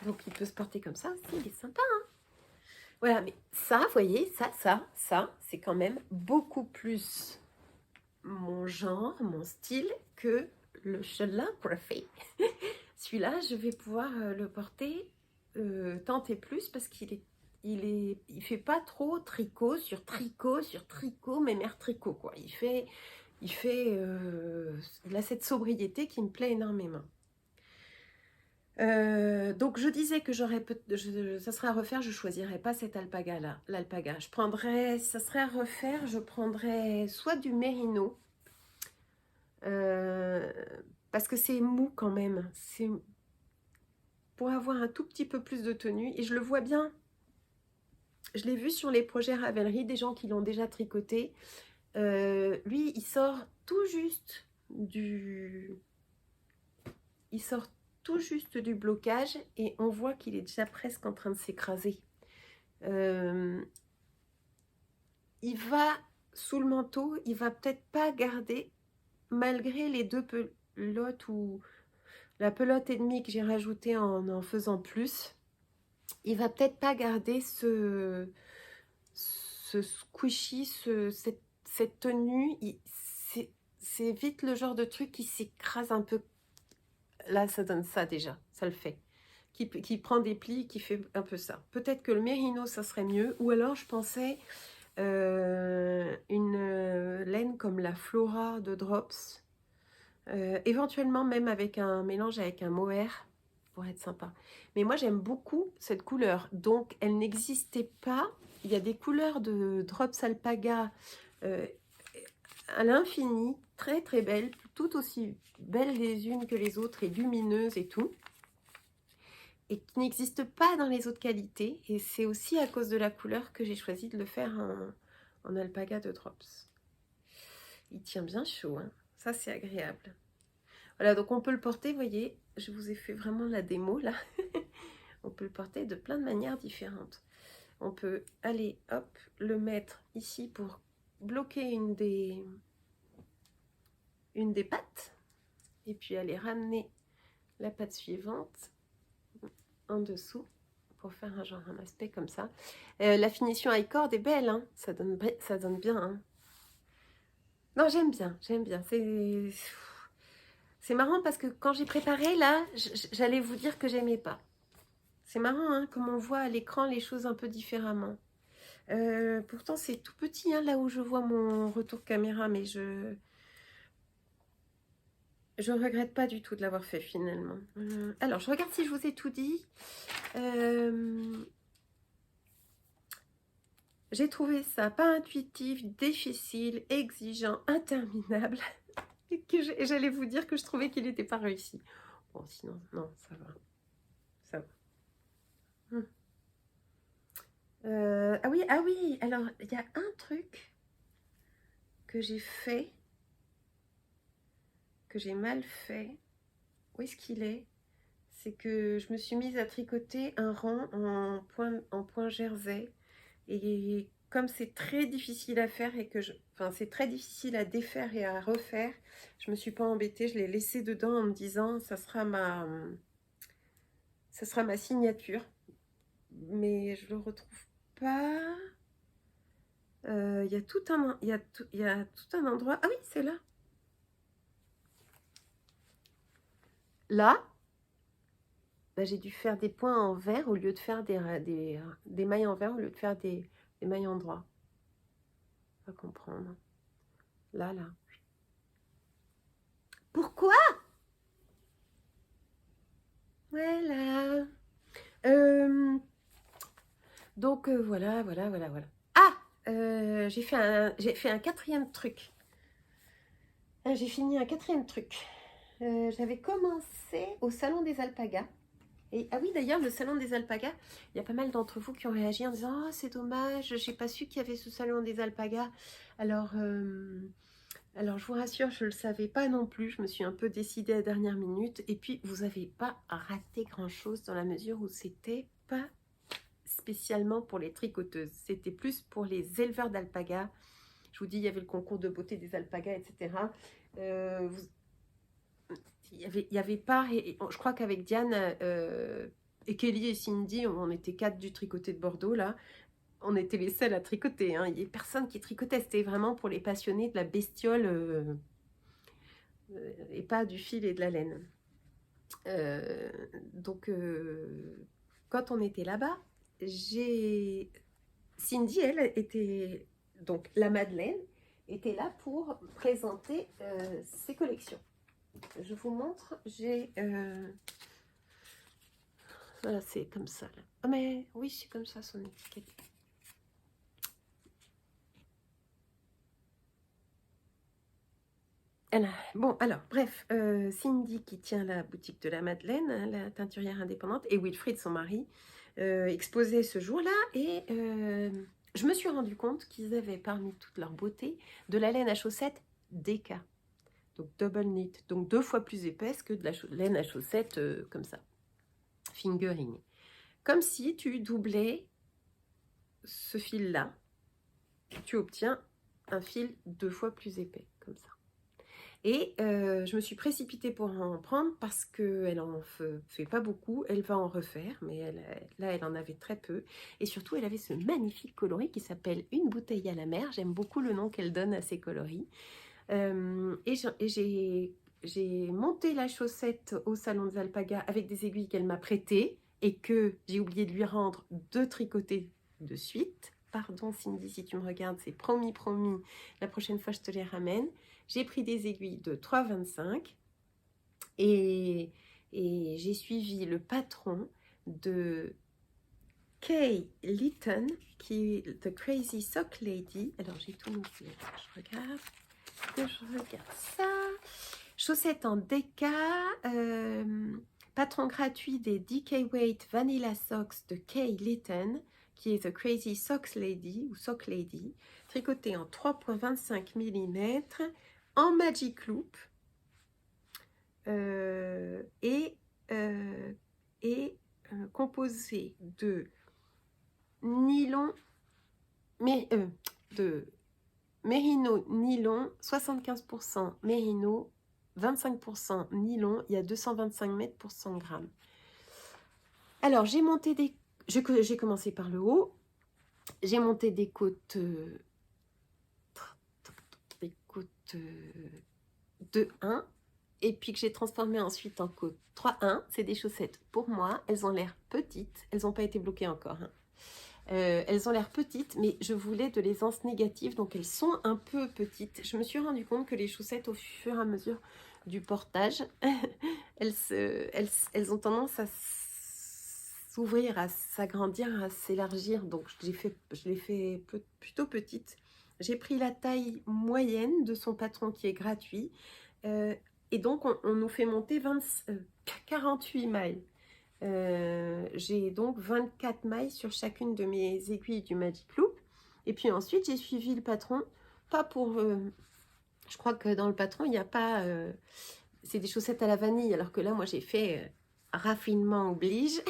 Donc il peut se porter comme ça aussi, il est sympa. Voilà, mais ça, vous voyez, ça, c'est quand même beaucoup plus mon genre, mon style que le calligraphy. Celui-là, je vais pouvoir le porter tant et plus parce il fait pas trop tricot sur tricot, mais mère tricot, quoi. Il a cette sobriété qui me plaît énormément. Donc je disais que ça serait à refaire, je choisirais pas cet alpaga là, l'alpaga. Ça serait à refaire, je prendrais soit du mérino, parce que c'est mou quand même, c'est pour avoir un tout petit peu plus de tenue et je le vois bien. Je l'ai vu sur les projets Ravelry, des gens qui l'ont déjà tricoté. Lui, il sort tout juste du blocage et on voit qu'il est déjà presque en train de s'écraser. Il va sous le manteau, il va peut-être pas garder, malgré les 2 pelotes ou la pelote et demie que j'ai rajoutée en faisant plus, il va peut-être pas garder ce squishy, cette tenue. C'est vite le genre de truc qui s'écrase un peu. Là, ça donne ça déjà, ça le fait. Qui prend des plis, qui fait un peu ça. Peut-être que le mérino, ça serait mieux. Ou alors, je pensais une laine comme la Flora de Drops. Éventuellement même avec un mélange avec un mohair pour être sympa. Mais moi j'aime beaucoup cette couleur, donc elle n'existait pas. Il y a des couleurs de Drops Alpaga à l'infini, très très belles, tout aussi belles les unes que les autres et lumineuses et tout, et qui n'existent pas dans les autres qualités. Et c'est aussi à cause de la couleur que j'ai choisi de le faire en alpaga de Drops. Il tient bien chaud, hein. Ça c'est agréable. Voilà, donc on peut le porter, vous voyez, je vous ai fait vraiment la démo là. On peut le porter de plein de manières différentes. On peut aller, hop, le mettre ici pour bloquer une des pattes. Et puis aller ramener la patte suivante en dessous pour faire un genre un aspect comme ça. La finition high cord est belle, hein, ça donne bien. Hein. Non, j'aime bien, j'aime bien. C'est marrant parce que quand j'ai préparé là, j'allais vous dire que j'aimais pas. C'est marrant, hein, comme on voit à l'écran les choses un peu différemment. Pourtant, c'est tout petit, hein, là où je vois mon retour caméra, mais je regrette pas du tout de l'avoir fait finalement. Alors, je regarde si je vous ai tout dit. J'ai trouvé ça pas intuitif, difficile, exigeant, interminable. Et que j'allais vous dire que je trouvais qu'il n'était pas réussi. Bon, sinon, non, ça va. Ça va. Ah oui, alors, il y a un truc que j'ai fait, que j'ai mal fait. Où est-ce qu'il est? C'est que je me suis mise à tricoter un rang en point jersey. Et comme c'est très difficile à faire et que enfin, c'est très difficile à défaire et à refaire, je me suis pas embêtée, je l'ai laissé dedans en me disant ça sera ma signature. Mais je le retrouve pas. Il y a tout un endroit. Ah oui, c'est là. Là, bah, j'ai dû faire des points en vert au lieu de faire des mailles en vert au lieu de faire des mailles en droit. Pas comprendre. Là. Pourquoi? Voilà. Donc voilà. Ah, j'ai fait un quatrième truc. J'ai fini un quatrième truc. J'avais commencé au salon des alpagas. Et ah oui, d'ailleurs, le salon des alpagas, il y a pas mal d'entre vous qui ont réagi en disant oh, c'est dommage, j'ai pas su qu'il y avait ce salon des alpagas. Alors, je vous rassure, je ne le savais pas non plus. Je me suis un peu décidée à la dernière minute. Et puis, vous n'avez pas raté grand-chose dans la mesure où c'était pas spécialement pour les tricoteuses. C'était plus pour les éleveurs d'alpagas. Je vous dis, il y avait le concours de beauté des alpagas, etc. Il y avait pas... Et je crois qu'avec Diane et Kelly et Cindy, on était 4 du tricoté de Bordeaux, là. On était les seuls à tricoter. Hein. Il n'y avait personne qui tricotait. C'était vraiment pour les passionnés de la bestiole et pas du fil et de la laine. Donc, quand on était là-bas, Cindy, elle, était... Donc, la Madeleine était là pour présenter ses collections. Je vous montre, j'ai... Voilà, c'est comme ça. Là. Ah, mais oui, c'est comme ça son étiquette. Bon, alors, bref, Cindy qui tient la boutique de la Madeleine, hein, la teinturière indépendante, et Wilfried, son mari, exposaient ce jour-là, et je me suis rendu compte qu'ils avaient parmi toute leur beauté de la laine à chaussettes DK, donc double knit, donc 2 fois plus épaisse que de la laine à chaussettes comme ça, fingering. Comme si tu doublais ce fil-là, tu obtiens un fil 2 fois plus épais, comme ça. Et je me suis précipitée pour en prendre parce qu'elle en fait pas beaucoup. Elle va en refaire, mais là, elle en avait très peu. Et surtout, elle avait ce magnifique coloris qui s'appelle Une bouteille à la mer. J'aime beaucoup le nom qu'elle donne à ses coloris. Et j'ai monté la chaussette au salon des alpagas avec des aiguilles qu'elle m'a prêtées et que j'ai oublié de lui rendre 2 tricotés de suite. Pardon Cindy, si tu me regardes, c'est promis. La prochaine fois, je te les ramène. j'ai pris des aiguilles de 3,25 et j'ai suivi le patron de Kay Litton, qui est The Crazy Sock Lady. Alors j'ai tout noté, je regarde ça. Chaussettes en déca, patron gratuit des DK Weight Vanilla Socks de Kay Litton, qui est The Crazy Socks Lady ou Sock Lady, tricoté en 3,25 mm, en Magic Loop, composé de nylon, mais de mérino nylon, 75% mérino, 25% nylon, il y a 225 mètres pour 100 grammes. Alors j'ai monté j'ai commencé par le haut, j'ai monté des côtes de 1 et puis que j'ai transformé ensuite en côte 3-1. C'est des chaussettes pour moi, elles ont l'air petites, elles n'ont pas été bloquées encore, hein. Elles ont l'air petites, mais je voulais de l'aisance négative, donc elles sont un peu petites. Je me suis rendu compte que les chaussettes, au fur et à mesure du portage, elles ont tendance à s'ouvrir, à s'agrandir, à s'élargir. Donc je l'ai fait plutôt petite. J'ai pris la taille moyenne de son patron qui est gratuit. Et donc on nous fait monter 48 mailles. J'ai donc 24 mailles sur chacune de mes aiguilles du Magic Loop. Et puis ensuite, j'ai suivi le patron. Pas pour... je crois que dans le patron, il n'y a pas... c'est des chaussettes à la vanille. Alors que là, moi, j'ai fait raffinement oblige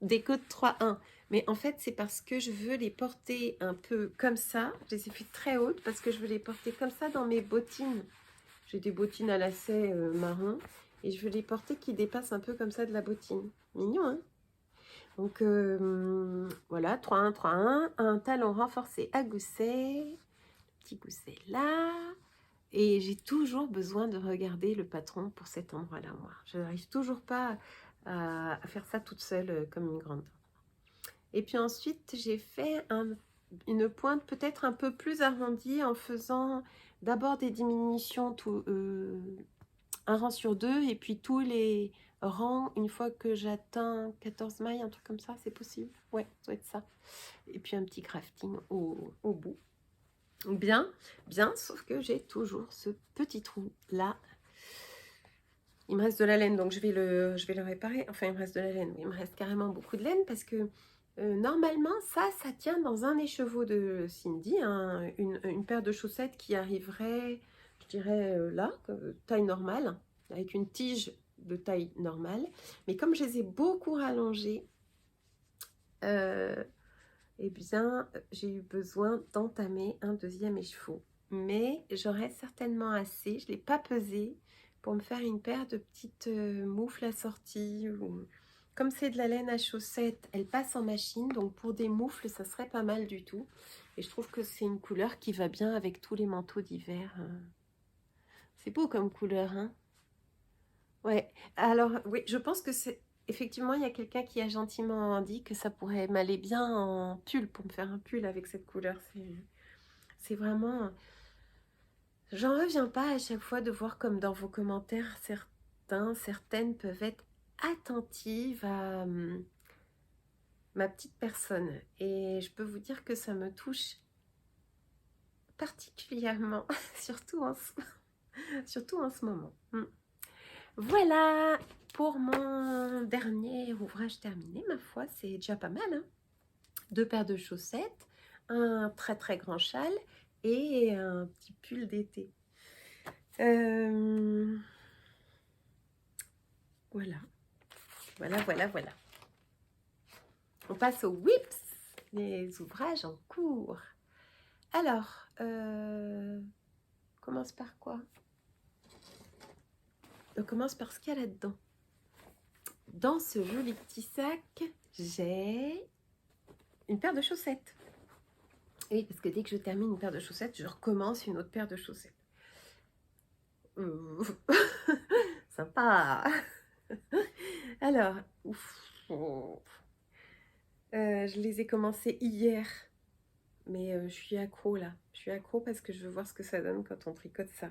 des côtes 3-1. Mais en fait, c'est parce que je veux les porter un peu comme ça. Je les ai fait très hautes parce que je veux les porter comme ça dans mes bottines. J'ai des bottines à lacets marron. Et je veux les porter qui dépassent un peu comme ça de la bottine. Mignon, hein? Donc, voilà, 3-1, 3-1. Un talon renforcé à gousset. Petit gousset là. Et j'ai toujours besoin de regarder le patron pour cet endroit-là, moi. Je n'arrive toujours pas à faire ça toute seule comme une grande. Et puis ensuite, j'ai fait une pointe peut-être un peu plus arrondie en faisant d'abord des diminutions, un rang sur deux, et puis tous les rangs, une fois que j'atteins 14 mailles, un truc comme ça, c'est possible? Ouais, ça doit être ça. Et puis un petit crafting au bout. Bien, sauf que j'ai toujours ce petit trou là. Il me reste de la laine, donc je vais le réparer. Enfin, il me reste de la laine, oui, il me reste carrément beaucoup de laine parce que normalement, ça tient dans un écheveau de Cindy, hein, une paire de chaussettes qui arriverait, je dirais, là, taille normale, avec une tige de taille normale. Mais comme je les ai beaucoup rallongées, eh bien, j'ai eu besoin d'entamer un deuxième écheveau. Mais j'aurais certainement assez, je ne l'ai pas pesé, pour me faire une paire de petites moufles assorties. Comme c'est de la laine à chaussettes, elle passe en machine, donc pour des moufles, ça serait pas mal du tout. Et je trouve que c'est une couleur qui va bien avec tous les manteaux d'hiver. C'est beau comme couleur, hein? Ouais, alors oui, je pense que c'est... Effectivement, il y a quelqu'un qui a gentiment dit que ça pourrait m'aller bien en pull, pour me faire un pull avec cette couleur. C'est vraiment... J'en reviens pas à chaque fois de voir comme dans vos commentaires, certaines peuvent être attentives à ma petite personne. Et je peux vous dire que ça me touche particulièrement, surtout en ce moment. Voilà pour mon dernier ouvrage terminé, ma foi, c'est déjà pas mal, hein. 2 paires de chaussettes, un très très grand châle et un petit pull d'été. Voilà. On passe aux whips, les ouvrages en cours. Alors, on commence par quoi? On commence par ce qu'il y a là-dedans. Dans ce joli petit sac, j'ai une paire de chaussettes. Oui, parce que dès que je termine une paire de chaussettes, je recommence une autre paire de chaussettes. Sympa. Alors, je les ai commencées hier, mais je suis accro là. Je suis accro parce que je veux voir ce que ça donne quand on tricote ça.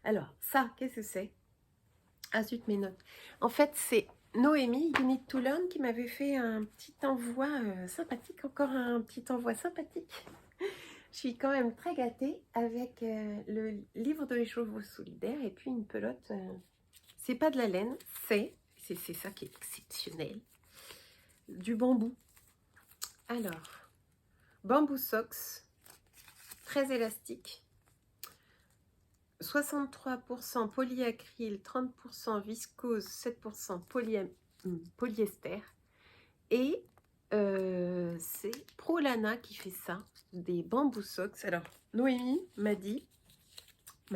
Alors, ça, qu'est-ce que c'est? Ah zut, mes notes. En fait, c'est Noémie, You Need to Learn, qui m'avait fait un petit envoi sympathique, encore un petit envoi sympathique. Je suis quand même très gâtée avec le livre de l'écheveau solidaire et puis une pelote. C'est pas de la laine, c'est ça qui est exceptionnel. Du bambou. Alors, bambou socks, très élastique. 63% polyacryl, 30% viscose, 7% polyester. Et c'est Prolana qui fait ça, des bamboo socks. Alors, Noémie m'a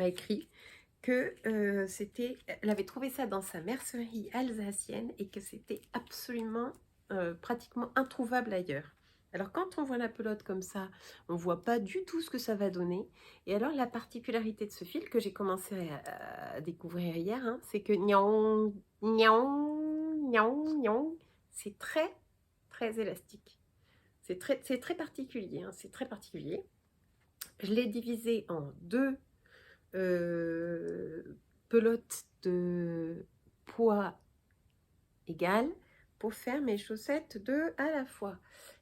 écrit que elle avait trouvé ça dans sa mercerie alsacienne et que c'était absolument pratiquement introuvable ailleurs. Alors quand on voit la pelote comme ça, on voit pas du tout ce que ça va donner. Et alors la particularité de ce fil que j'ai commencé à découvrir hier, hein, c'est que gnon, gnon, gnon, gnon, c'est très très élastique. C'est très particulier, hein, c'est très particulier. Je l'ai divisé en deux pelote de poids égal pour faire mes chaussettes deux à la fois.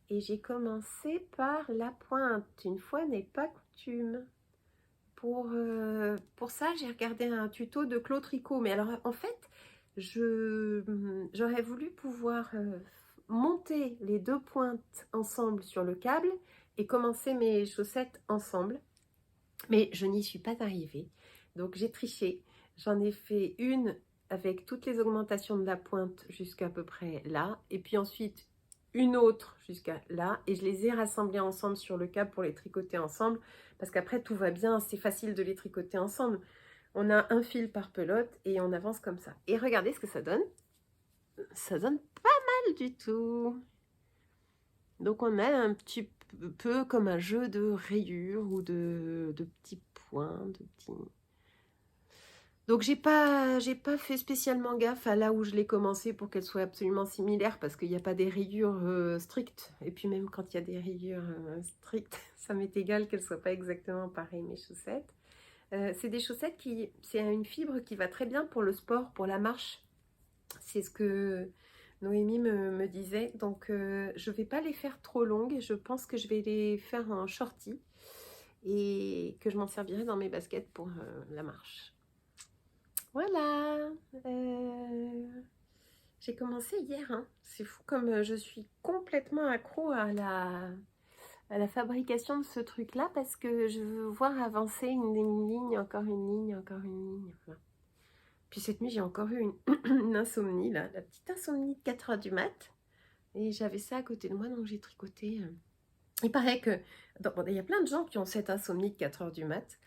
Et j'ai commencé par la pointe, une fois n'est pas coutume. Pour ça, j'ai regardé un tuto de Claude Tricot. Mais alors, en fait, j'aurais voulu pouvoir monter les deux pointes ensemble sur le câble et commencer mes chaussettes ensemble. Mais je n'y suis pas arrivée. Donc j'ai triché. J'en ai fait une avec toutes les augmentations de la pointe jusqu'à peu près là. Et puis ensuite une autre jusqu'à là. Et je les ai rassemblées ensemble sur le câble pour les tricoter ensemble. Parce qu'après tout va bien, c'est facile de les tricoter ensemble. On a un fil par pelote et on avance comme ça. Et regardez ce que ça donne. Ça donne pas mal du tout. Donc on a un petit peu comme un jeu de rayures ou de petits points, de petits... Donc j'ai pas fait spécialement gaffe à là où je l'ai commencé pour qu'elle soit absolument similaire parce qu'il n'y a pas des rayures strictes. Et puis même quand il y a des rayures strictes, ça m'est égal qu'elles ne soient pas exactement pareilles mes chaussettes. C'est des chaussettes c'est une fibre qui va très bien pour le sport, pour la marche. C'est ce que Noémie me disait. Donc je ne vais pas les faire trop longues. Je pense que je vais les faire en shorty et que je m'en servirai dans mes baskets pour la marche. Voilà, j'ai commencé hier, hein. C'est fou comme je suis complètement accro à la fabrication de ce truc-là parce que je veux voir avancer une ligne, encore une ligne, encore une ligne. Voilà. Puis cette nuit, j'ai encore eu une insomnie, là, la petite insomnie de 4 heures du mat. Et j'avais ça à côté de moi, donc j'ai tricoté. Il paraît que... Bon, il y a plein de gens qui ont cette insomnie de 4 heures du mat.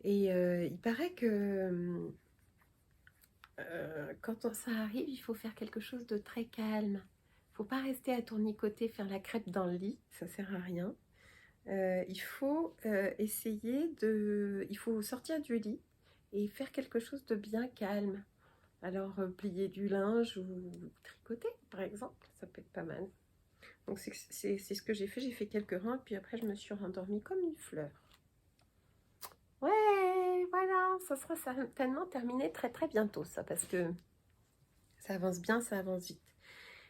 Et il paraît que... quand ça arrive, il faut faire quelque chose de très calme. Il ne faut pas rester à tournicoter, faire la crêpe dans le lit, ça ne sert à rien. Il faut essayer de... Il faut sortir du lit et faire quelque chose de bien calme. Alors, plier du linge ou tricoter, par exemple, ça peut être pas mal. Donc, c'est ce que j'ai fait. J'ai fait quelques rangs, puis après, je me suis rendormie comme une fleur. Ouais, voilà, ça sera certainement terminé très très bientôt, ça, parce que ça avance bien, ça avance vite.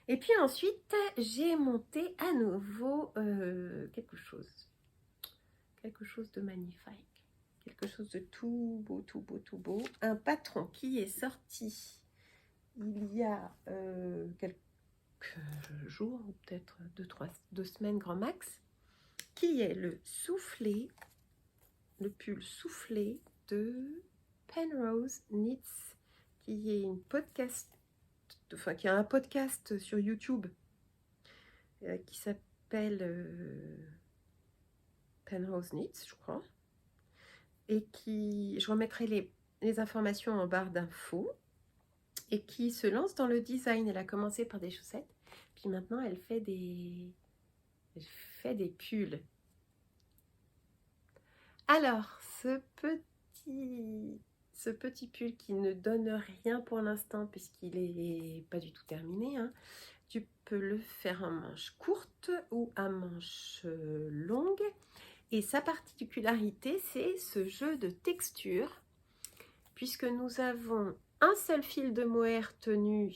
Et puis ensuite, j'ai monté à nouveau quelque chose de magnifique, quelque chose de tout beau, tout beau, tout beau. Un patron qui est sorti il y a quelques jours, ou peut-être 2 semaines grand max, qui est le pull soufflé de Penrose Knits, qui est qui a un podcast sur YouTube qui s'appelle Penrose Knits, je crois, et je remettrai les informations en barre d'infos, et qui se lance dans le design. Elle a commencé par des chaussettes, puis maintenant elle fait des pulls. Alors, ce petit pull qui ne donne rien pour l'instant puisqu'il est pas du tout terminé, hein, tu peux le faire en manche courte ou à manche longue. Et sa particularité, c'est ce jeu de texture, puisque nous avons un seul fil de mohair tenu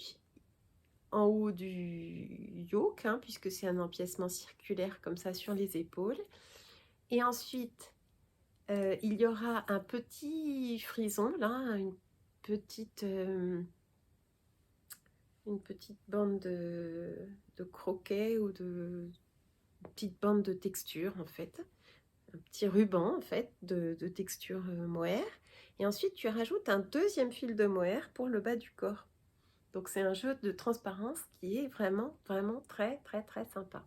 en haut du yoke, hein, puisque c'est un empiècement circulaire comme ça sur les épaules. Et ensuite, il y aura un petit frison, là, une petite bande de croquet ou une petite bande de texture, en fait. Un petit ruban, en fait, de texture mohair. Et ensuite, tu rajoutes un deuxième fil de mohair pour le bas du corps. Donc, c'est un jeu de transparence qui est vraiment, vraiment très, très, très sympa.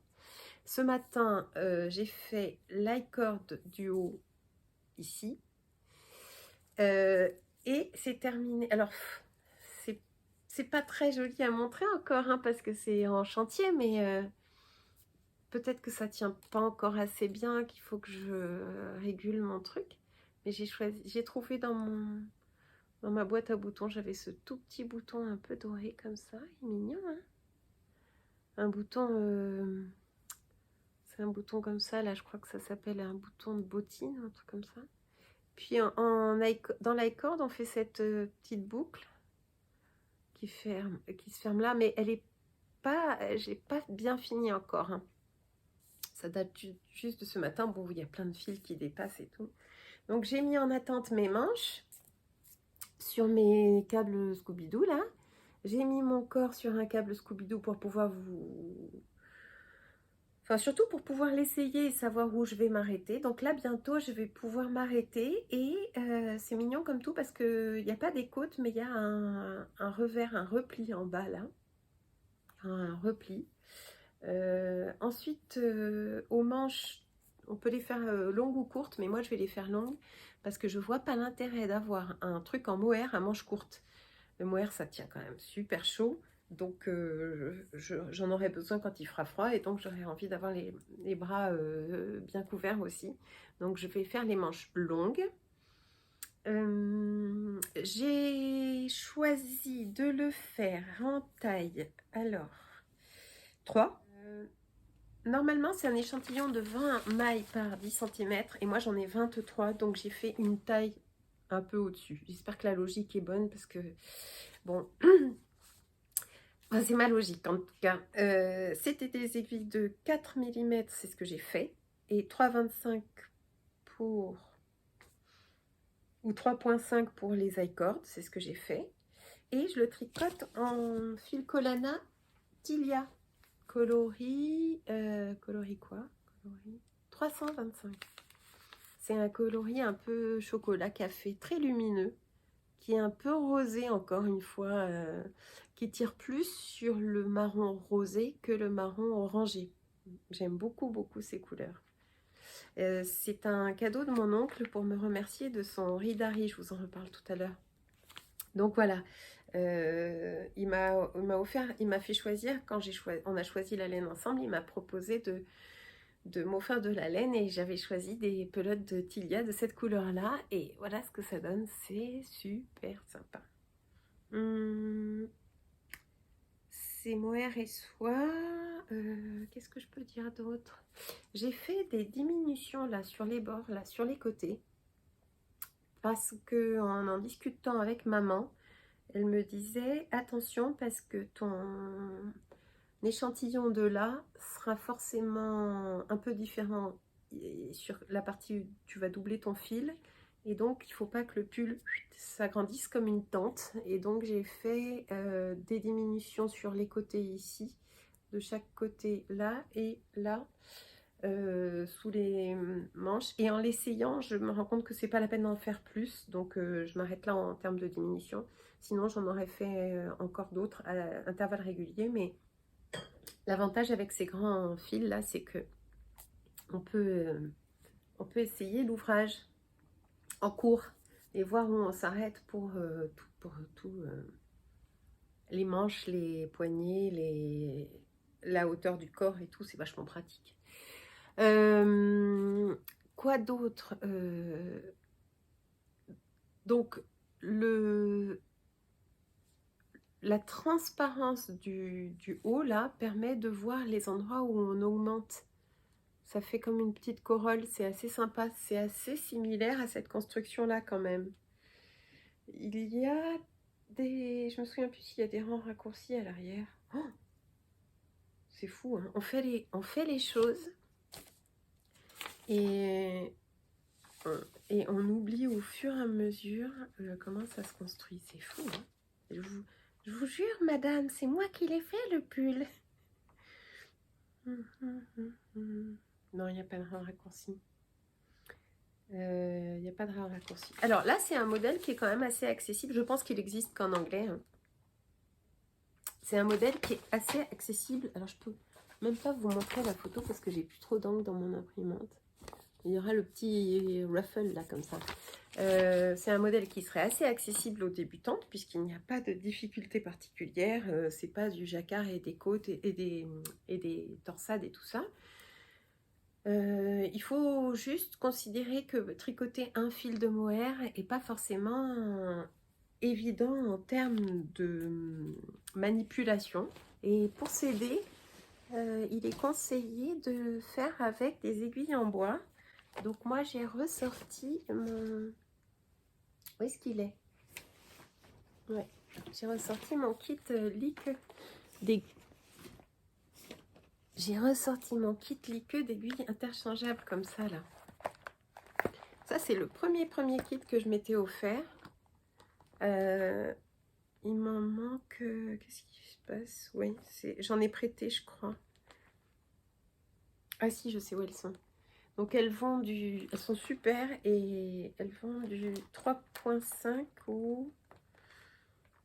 Ce matin, j'ai fait l'i-cord du haut ici. Et c'est terminé. Alors, c'est pas très joli à montrer encore, hein, parce que c'est en chantier, mais peut-être que ça tient pas encore assez bien, qu'il faut que je régule mon truc. Mais j'ai trouvé dans ma boîte à boutons, j'avais ce tout petit bouton un peu doré comme ça. Il est mignon, hein? Un bouton, c'est un bouton comme ça, là je crois que ça s'appelle un bouton de bottine, un truc comme ça. Puis dans l'i-cord, on fait cette petite boucle qui se ferme là, mais elle est pas, je l'ai pas bien fini encore, hein. Ça date juste de ce matin. Bon, il y a plein de fils qui dépassent et tout. Donc j'ai mis en attente mes manches sur mes câbles Scooby-Doo là. J'ai mis mon corps sur un câble Scooby-Doo pour pouvoir Enfin, surtout pour pouvoir l'essayer et savoir où je vais m'arrêter. Donc là, bientôt, je vais pouvoir m'arrêter. Et c'est mignon comme tout parce qu'il n'y a pas des côtes, mais il y a un revers, un repli en bas là. Un repli. Ensuite, aux manches, on peut les faire longues ou courtes, mais moi, je vais les faire longues parce que je vois pas l'intérêt d'avoir un truc en mohair à manches courtes. Le mohair, ça tient quand même super chaud. Donc, j'en aurai besoin quand il fera froid et donc j'aurai envie d'avoir les bras bien couverts aussi. Donc, je vais faire les manches longues. J'ai choisi de le faire en taille, alors, 3. Normalement, c'est un échantillon de 20 mailles par 10 cm et moi, j'en ai 23, donc j'ai fait une taille un peu au-dessus. J'espère que la logique est bonne parce que, bon... Enfin, c'est ma logique en tout cas. C'était des aiguilles de 4 mm, c'est ce que j'ai fait. Et 3,25 pour... ou 3,5 pour les i-cords, c'est ce que j'ai fait. Et je le tricote en fil Collana Tilia. Coloris... coloris quoi? Coloris 325. C'est un coloris un peu chocolat café, très lumineux, qui est un peu rosé encore une fois, qui tire plus sur le marron rosé que le marron orangé. J'aime beaucoup, beaucoup ces couleurs. C'est un cadeau de mon oncle pour me remercier de son Ridari, je vous en reparle tout à l'heure. Donc voilà, il m'a fait choisir, quand on a choisi la laine ensemble, il m'a proposé de m'offrir de la laine et j'avais choisi des pelotes de Tilia de cette couleur là et voilà ce que ça donne, c'est super sympa. C'est mohair et soie. Qu'est-ce que je peux dire d'autre? J'ai fait des diminutions là sur les bords, là sur les côtés, parce que en discutant avec maman, elle me disait attention parce que ton l'échantillon de là sera forcément un peu différent sur la partie où tu vas doubler ton fil et donc il faut pas que le pull s'agrandisse comme une tente et donc j'ai fait des diminutions sur les côtés ici, de chaque côté là et là, sous les manches, et en l'essayant je me rends compte que c'est pas la peine d'en faire plus, donc je m'arrête là en termes de diminution, sinon j'en aurais fait encore d'autres à intervalles réguliers. Mais l'avantage avec ces grands fils là, c'est que on peut essayer l'ouvrage en cours et voir où on s'arrête pour tout, les manches, les poignets, la hauteur du corps et tout, c'est vachement pratique. Quoi d'autre? Donc la transparence du haut là permet de voir les endroits où on augmente. Ça fait comme une petite corolle, c'est assez sympa, c'est assez similaire à cette construction là quand même. Il y a des... Je me souviens plus s'il y a des rangs raccourcis à l'arrière. Oh, c'est fou, hein. On fait les choses et, et on oublie au fur et à mesure comment ça se construit. C'est fou, hein. Je vous jure, madame, c'est moi qui l'ai fait, le pull. Non, il n'y a pas de raccourci. Il n'y a pas de raccourci. Alors là, c'est un modèle qui est quand même assez accessible. Je pense qu'il existe qu'en anglais, hein. C'est un modèle qui est assez accessible. Alors, je peux même pas vous montrer la photo parce que j'ai plus trop d'angles dans mon imprimante. Il y aura le petit ruffle là, comme ça. C'est un modèle qui serait assez accessible aux débutantes puisqu'il n'y a pas de difficulté particulière. C'est pas du jacquard et des côtes et des torsades et tout ça. Il faut juste considérer que tricoter un fil de mohair n'est pas forcément évident en termes de manipulation. Et pour s'aider, il est conseillé de faire avec des aiguilles en bois. Donc moi j'ai ressorti mon... Où est-ce qu'il est? Ouais, j'ai ressorti mon kit lique des... J'ai ressorti mon kit liqueux d'aiguilles interchangeables comme ça là. Ça c'est le premier kit que je m'étais offert. Il m'en manque... Qu'est-ce qui se passe? Oui, j'en ai prêté je crois. Ah si, je sais où elles sont. Donc elles sont super et elles vont du 3.5 ou...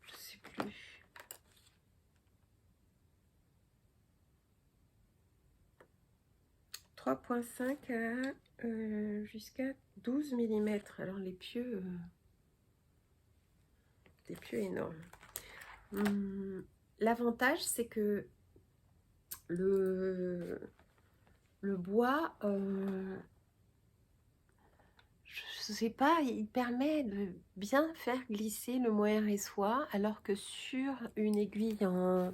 Je sais plus. 3.5 à jusqu'à 12 mm. Alors les pieux énormes. L'avantage c'est que le bois, je sais pas, il permet de bien faire glisser le mohair et soie, alors que sur une aiguille en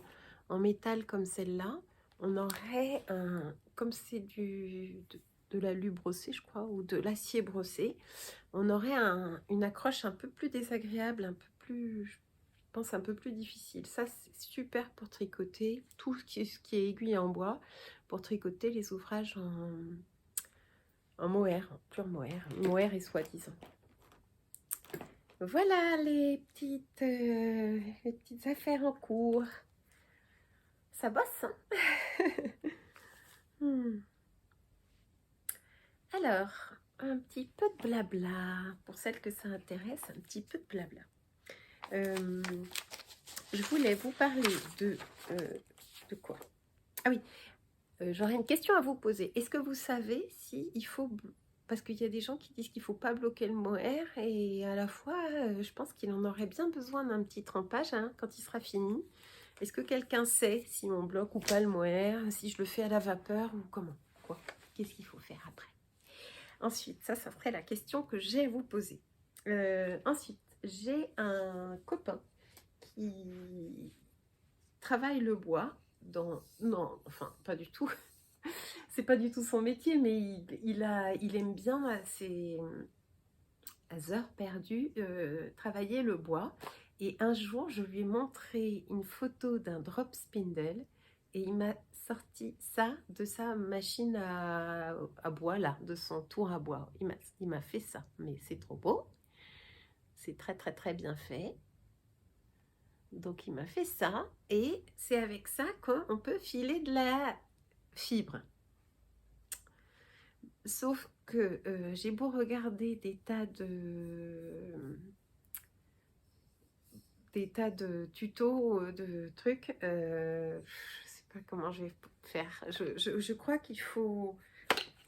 métal comme celle-là, on aurait un, comme c'est de l'alu brossé, je crois, ou de l'acier brossé, on aurait une accroche un peu plus désagréable, un peu plus, je pense, un peu plus difficile. Ça, c'est super pour tricoter tout ce qui est aiguille en bois, pour tricoter les ouvrages en mohair, en pur mohair et soie, disons. Voilà les petites affaires en cours. Ça bosse, hein. Alors, un petit peu de blabla. Pour celles que ça intéresse, un petit peu de blabla. Je voulais vous parler de quoi? Ah oui, j'aurais une question à vous poser. Est-ce que vous savez si il faut... Parce qu'il y a des gens qui disent qu'il ne faut pas bloquer le mohair et à la fois, je pense qu'il en aurait bien besoin d'un petit trempage hein, quand il sera fini. Est-ce que quelqu'un sait si on bloque ou pas le mohair, si je le fais à la vapeur ou comment? Quoi? Qu'est-ce qu'il faut faire après? Ensuite, ça serait la question que j'ai à vous poser. Ensuite, j'ai un copain qui travaille le bois dans... Non, enfin, pas du tout. C'est pas du tout son métier, mais il aime bien à ses heures perdues travailler le bois. Et un jour, je lui ai montré une photo d'un drop spindle et il m'a sorti ça de sa machine à bois, là, de son tour à bois. Il m'a fait ça, mais c'est trop beau. C'est très, très, très bien fait. Donc, il m'a fait ça et c'est avec ça qu'on peut filer de la fibre. Sauf que j'ai beau regarder des tas de tutos, de trucs, je sais pas comment je vais faire. Je crois qu'il faut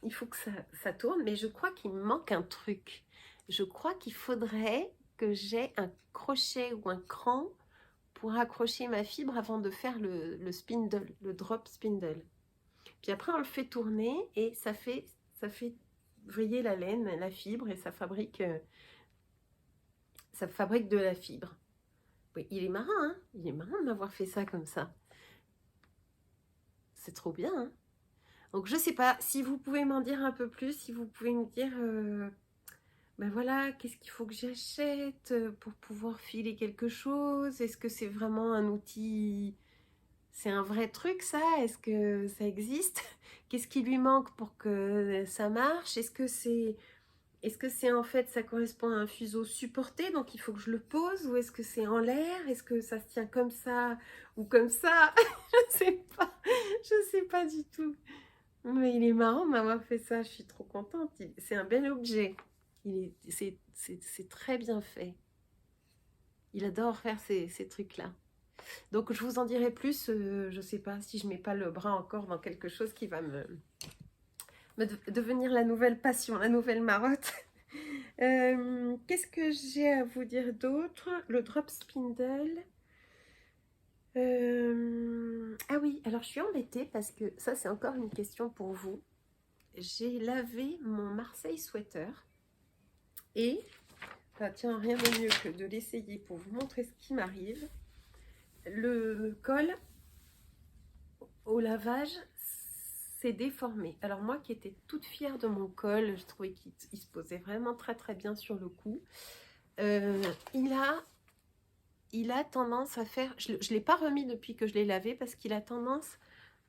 que ça tourne, mais je crois qu'il me manque un truc. Je crois qu'il faudrait que j'ai un crochet ou un cran pour accrocher ma fibre avant de faire le spindle, le drop spindle. Puis après, on le fait tourner et ça fait vriller la laine, la fibre, et ça fabrique de la fibre. Oui, il est marrant, hein? Il est marrant de m'avoir fait ça comme ça. C'est trop bien, hein? Donc, je sais pas si vous pouvez m'en dire un peu plus, si vous pouvez me dire ben voilà, qu'est-ce qu'il faut que j'achète pour pouvoir filer quelque chose? Est-ce que c'est vraiment un outil, c'est un vrai truc ça? Est-ce que ça existe? Qu'est-ce qui lui manque pour que ça marche? Est-ce que c'est en fait, ça correspond à un fuseau supporté, donc il faut que je le pose, ou est-ce que c'est en l'air? Est-ce que ça se tient comme ça ou comme ça? Je sais pas du tout. Mais il est marrant de m'avoir fait ça, je suis trop contente. C'est un bel objet. C'est très bien fait. Il adore faire ces trucs-là. Donc je vous en dirai plus, je sais pas si je mets pas le bras encore dans quelque chose qui va devenir la nouvelle passion, la nouvelle marotte. Qu'est-ce que j'ai à vous dire d'autre? Le drop spindle. Ah oui, alors je suis embêtée parce que ça c'est encore une question pour vous. J'ai lavé mon Marseille sweater et, bah, tiens, rien de mieux que de l'essayer pour vous montrer ce qui m'arrive. Le col au lavage s'est déformé. Alors moi qui étais toute fière de mon col, je trouvais qu'il se posait vraiment très très bien sur le cou. Il a tendance à faire, je ne l'ai pas remis depuis que je l'ai lavé parce qu'il a tendance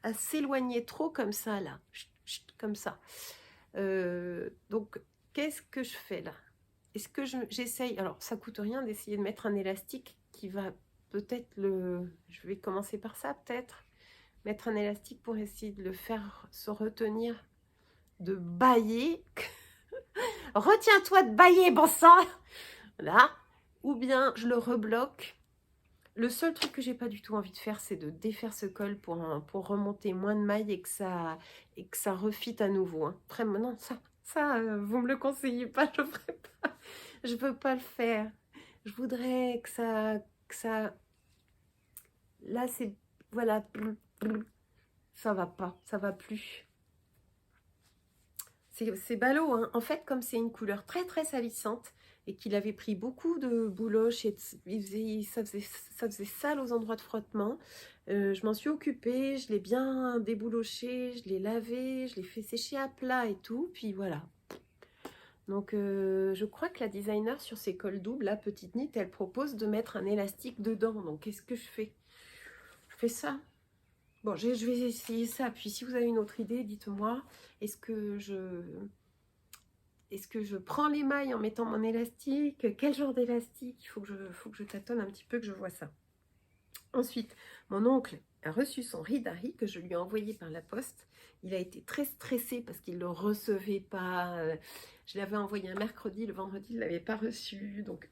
à s'éloigner trop comme ça là, comme ça. Donc qu'est-ce que je fais là? Est-ce que j'essaye, alors ça coûte rien d'essayer de mettre un élastique qui va peut-être je vais commencer par ça peut-être, mettre un élastique pour essayer de le faire se retenir, de bâiller. Retiens-toi de bâiller, bon sang! Là, ou bien je le rebloque. Le seul truc que j'ai pas du tout envie de faire, c'est de défaire ce col pour remonter moins de mailles et que ça refite à nouveau. Hein. Vraiment, non, ça vous me le conseillez pas, je ferai pas. Je peux pas le faire. Je voudrais que ça. Là, c'est voilà, ça va pas, ça va plus. C'est ballot, hein. En fait, comme c'est une couleur très très salissante et qu'il avait pris beaucoup de bouloches et ça faisait sale aux endroits de frottement, je m'en suis occupée, je l'ai bien débouloché, je l'ai lavé, je l'ai fait sécher à plat et tout, puis voilà. Donc je crois que la designer sur ses cols doubles, la petite Nit, elle propose de mettre un élastique dedans. Donc qu'est-ce que je fais? Je fais ça. Bon, je vais essayer ça. Puis si vous avez une autre idée, dites-moi. Est-ce que je prends les mailles en mettant mon élastique? Quel genre d'élastique? Il faut que je tâtonne un petit peu, que je vois ça. Ensuite, mon oncle a reçu son Ridari que je lui ai envoyé par la poste. Il a été très stressé parce qu'il ne le recevait pas. Je l'avais envoyé un mercredi, le vendredi, il ne l'avait pas reçu. Donc,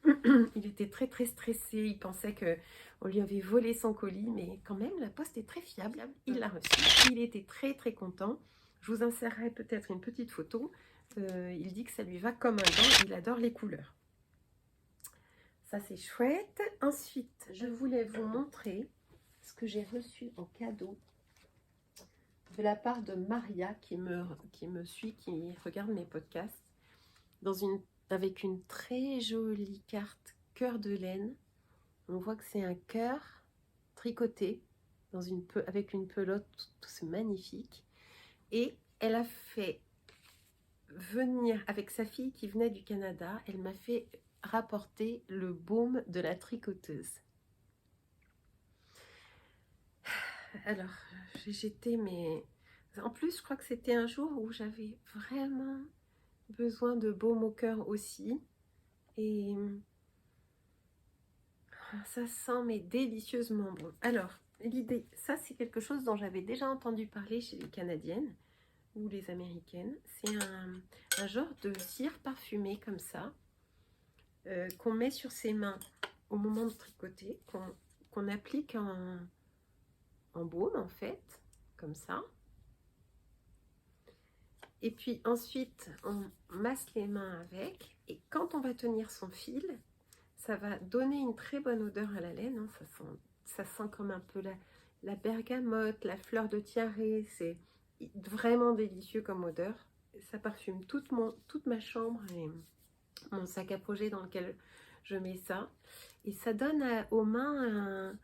il était très très stressé. Il pensait qu'on lui avait volé son colis. Mais quand même, la poste est très fiable. Il l'a reçu. Il était très très content. Je vous insérerai peut-être une petite photo. Il dit que ça lui va comme un gant. Il adore les couleurs. Ça, c'est chouette. Ensuite, je voulais vous montrer ce que j'ai reçu en cadeau de la part de Maria qui me suit, qui regarde mes podcasts, avec une très jolie carte cœur de laine. On voit que c'est un cœur tricoté avec une pelote, c'est magnifique. Et elle a fait venir, avec sa fille qui venait du Canada, elle m'a fait rapporter le baume de la tricoteuse. Alors, en plus, je crois que c'était un jour où j'avais vraiment besoin de baume au cœur aussi. Et ça sent mais délicieusement bon. Alors, l'idée, ça c'est quelque chose dont j'avais déjà entendu parler chez les Canadiennes ou les Américaines. C'est un genre de cire parfumée comme ça, qu'on met sur ses mains au moment de tricoter, qu'on applique en baume en fait, comme ça. Et puis ensuite, on masse les mains avec. Et quand on va tenir son fil, ça va donner une très bonne odeur à la laine. Hein. Ça sent comme un peu la bergamote, la fleur de tiare. C'est vraiment délicieux comme odeur. Ça parfume toute ma chambre et mon sac à projet dans lequel je mets ça. Et ça donne aux mains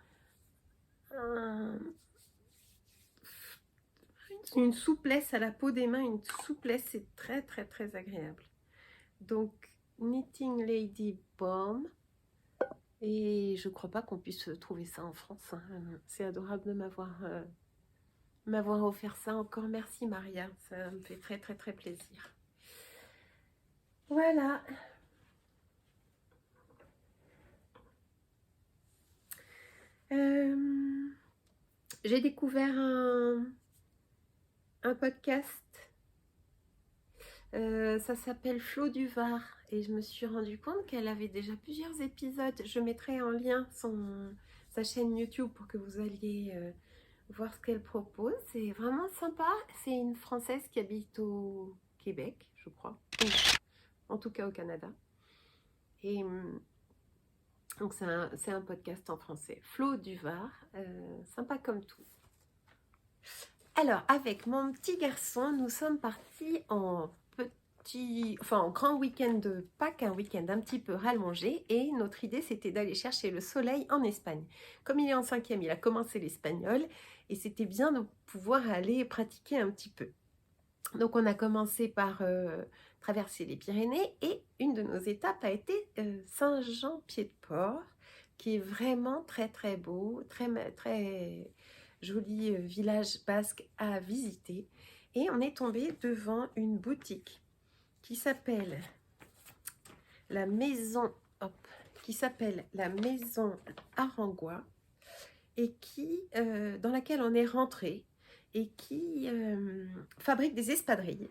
une souplesse à la peau des mains, une souplesse, c'est très très très agréable. Donc Knitting Lady Balm. Et je crois pas qu'on puisse trouver ça en France, hein. C'est adorable de m'avoir offert ça. Encore merci Maria, ça me fait très très très plaisir. Voilà. J'ai découvert un podcast. Ça s'appelle Flo du Var et je me suis rendu compte qu'elle avait déjà plusieurs épisodes. Je mettrai en lien sa chaîne YouTube pour que vous alliez voir ce qu'elle propose. C'est vraiment sympa. C'est une Française qui habite au Québec, je crois. Ou, en tout cas au Canada. Et donc c'est un podcast en français. Flo du Var, sympa comme tout. Alors, avec mon petit garçon, nous sommes partis en grand week-end de Pâques, un week-end un petit peu rallongé, et notre idée c'était d'aller chercher le soleil en Espagne. Comme il est en 5e, il a commencé l'espagnol, et c'était bien de pouvoir aller pratiquer un petit peu. Donc on a commencé par traverser les Pyrénées, et une de nos étapes a été Saint-Jean-Pied-de-Port, qui est vraiment très très beau, très très joli village basque à visiter. Et on est tombé devant une boutique qui s'appelle la maison Arangois et dans laquelle on est rentré et qui fabrique des espadrilles.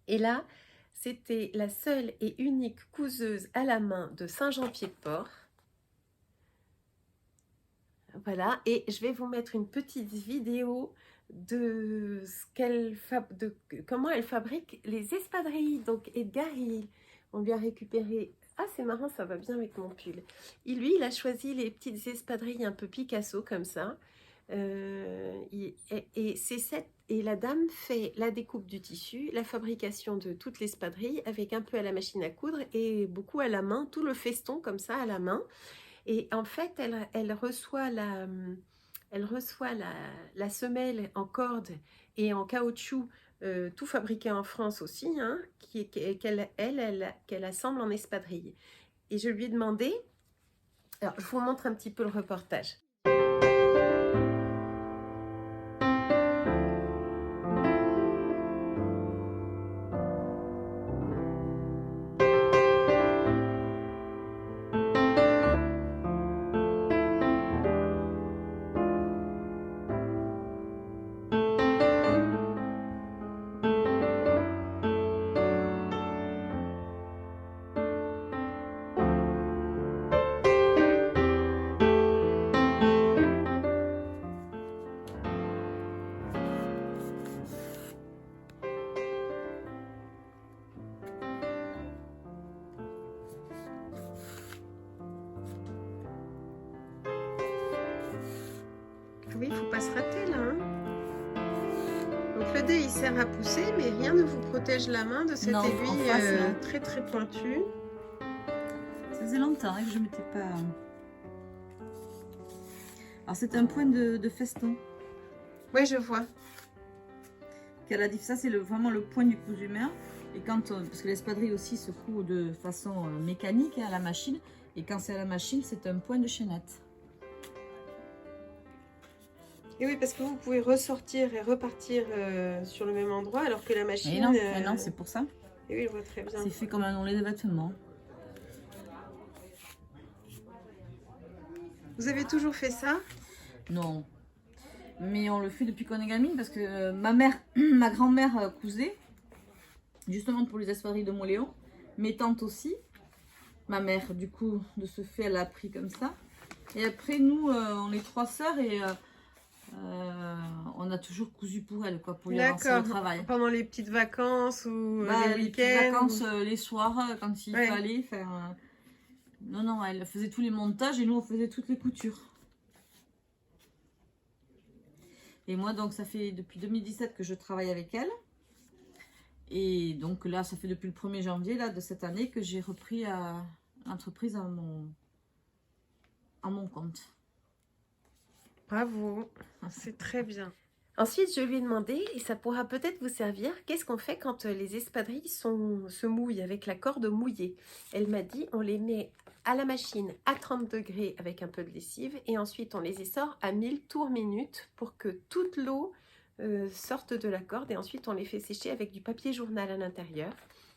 Et là, c'était la seule et unique couseuse à la main de Saint-Jean-Pied-de-Port. Voilà, et je vais vous mettre une petite vidéo de comment elle fabrique les espadrilles. Donc Edgar, on lui a récupéré... Ah, c'est marrant, ça va bien avec mon pull. Il a choisi les petites espadrilles un peu Picasso comme ça. Et la dame fait la découpe du tissu, la fabrication de toute l'espadrille avec un peu à la machine à coudre et beaucoup à la main, tout le feston comme ça à la main. Et en fait, elle reçoit la semelle en corde et en caoutchouc, tout fabriqué en France aussi, hein, qu'elle assemble en espadrille. Et je lui ai demandé, alors je vous montre un petit peu le reportage. Oui, il ne faut pas se rater là, hein. Donc le dé il sert à pousser, mais rien ne vous protège la main de cette aiguille très très pointue. Ça faisait longtemps que je ne m'étais pas... Alors c'est un point de feston. Oui, je vois. qu'elle a dit ça, c'est vraiment le point du cousu main. Et quand parce que l'espadrille aussi se coud de façon mécanique à la machine. Et quand c'est à la machine, c'est un point de chaînette. Et oui, parce que vous pouvez ressortir et repartir sur le même endroit, alors que la machine... Et non, c'est pour ça. Et oui, je vois très bien. C'est fait comme un onlet de vêtements. Vous avez toujours fait ça? Non. Mais on le fait depuis qu'on est gamine, parce que ma grand-mère cousait, justement pour les espadrilles de Moléon. Mes tantes aussi. Ma mère, du coup, de ce fait, elle a appris comme ça. Et après, nous, on est 3 sœurs et on a toujours cousu pour elle, quoi, pour lui avancer le travail. Pendant les petites vacances ou les week-ends. Les petites vacances, les soirs, quand il fallait faire... Non, non, elle faisait tous les montages et nous, on faisait toutes les coutures. Et moi, donc, ça fait depuis 2017 que je travaille avec elle. Et donc là, ça fait depuis le 1er janvier là, de cette année que j'ai repris l'entreprise à mon compte. Bravo, c'est très bien. Ensuite, je lui ai demandé, et ça pourra peut-être vous servir, qu'est-ce qu'on fait quand les espadrilles se mouillent avec la corde mouillée? Elle m'a dit, on les met à la machine à 30 degrés avec un peu de lessive et ensuite on les essore à 1000 tours minute pour que toute l'eau sorte de la corde et ensuite on les fait sécher avec du papier journal à l'intérieur.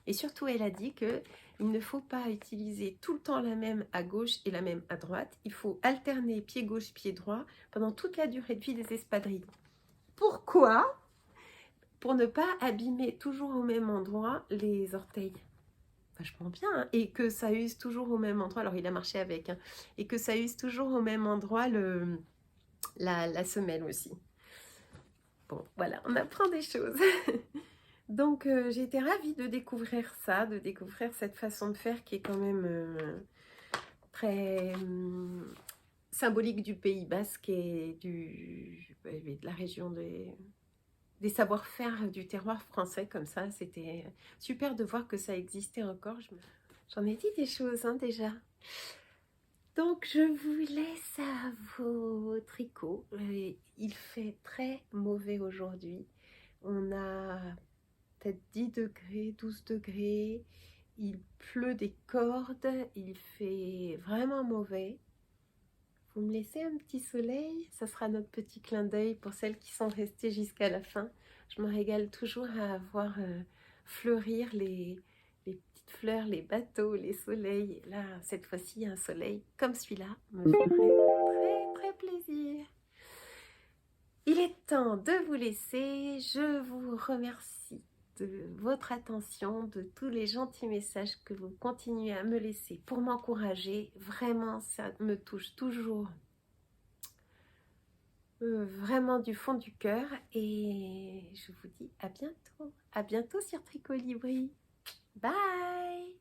Et surtout, elle a dit qu'il ne faut pas utiliser tout le temps la même à gauche et la même à droite. Il faut alterner pied gauche, pied droit pendant toute la durée de vie des espadrilles. Pourquoi? Pour ne pas abîmer toujours au même endroit les orteils. Vachement bien, hein, et que ça use toujours au même endroit. Alors il a marché avec, hein, et que ça use toujours au même endroit la semelle aussi. Bon, voilà, on apprend des choses. Donc j'ai été ravie de découvrir ça, de découvrir cette façon de faire qui est quand même très symbolique du Pays Basque et de la région des savoir-faire du terroir français comme ça. C'était super de voir que ça existait encore. J'en ai dit des choses hein, déjà. Donc je vous laisse à vos tricots. Il fait très mauvais aujourd'hui. On a peut-être 10 degrés, 12 degrés. Il pleut des cordes. Il fait vraiment mauvais. Vous me laissez un petit soleil, ça sera notre petit clin d'œil pour celles qui sont restées jusqu'à la fin. Je me régale toujours à voir fleurir les petites fleurs, les bateaux, les soleils. Là, cette fois-ci, un soleil comme celui-là me ferait très plaisir. Il est temps de vous laisser. Je vous remercie de votre attention, de tous les gentils messages que vous continuez à me laisser pour m'encourager. Vraiment, ça me touche toujours vraiment du fond du cœur et je vous dis à bientôt sur Tricolibri. Bye!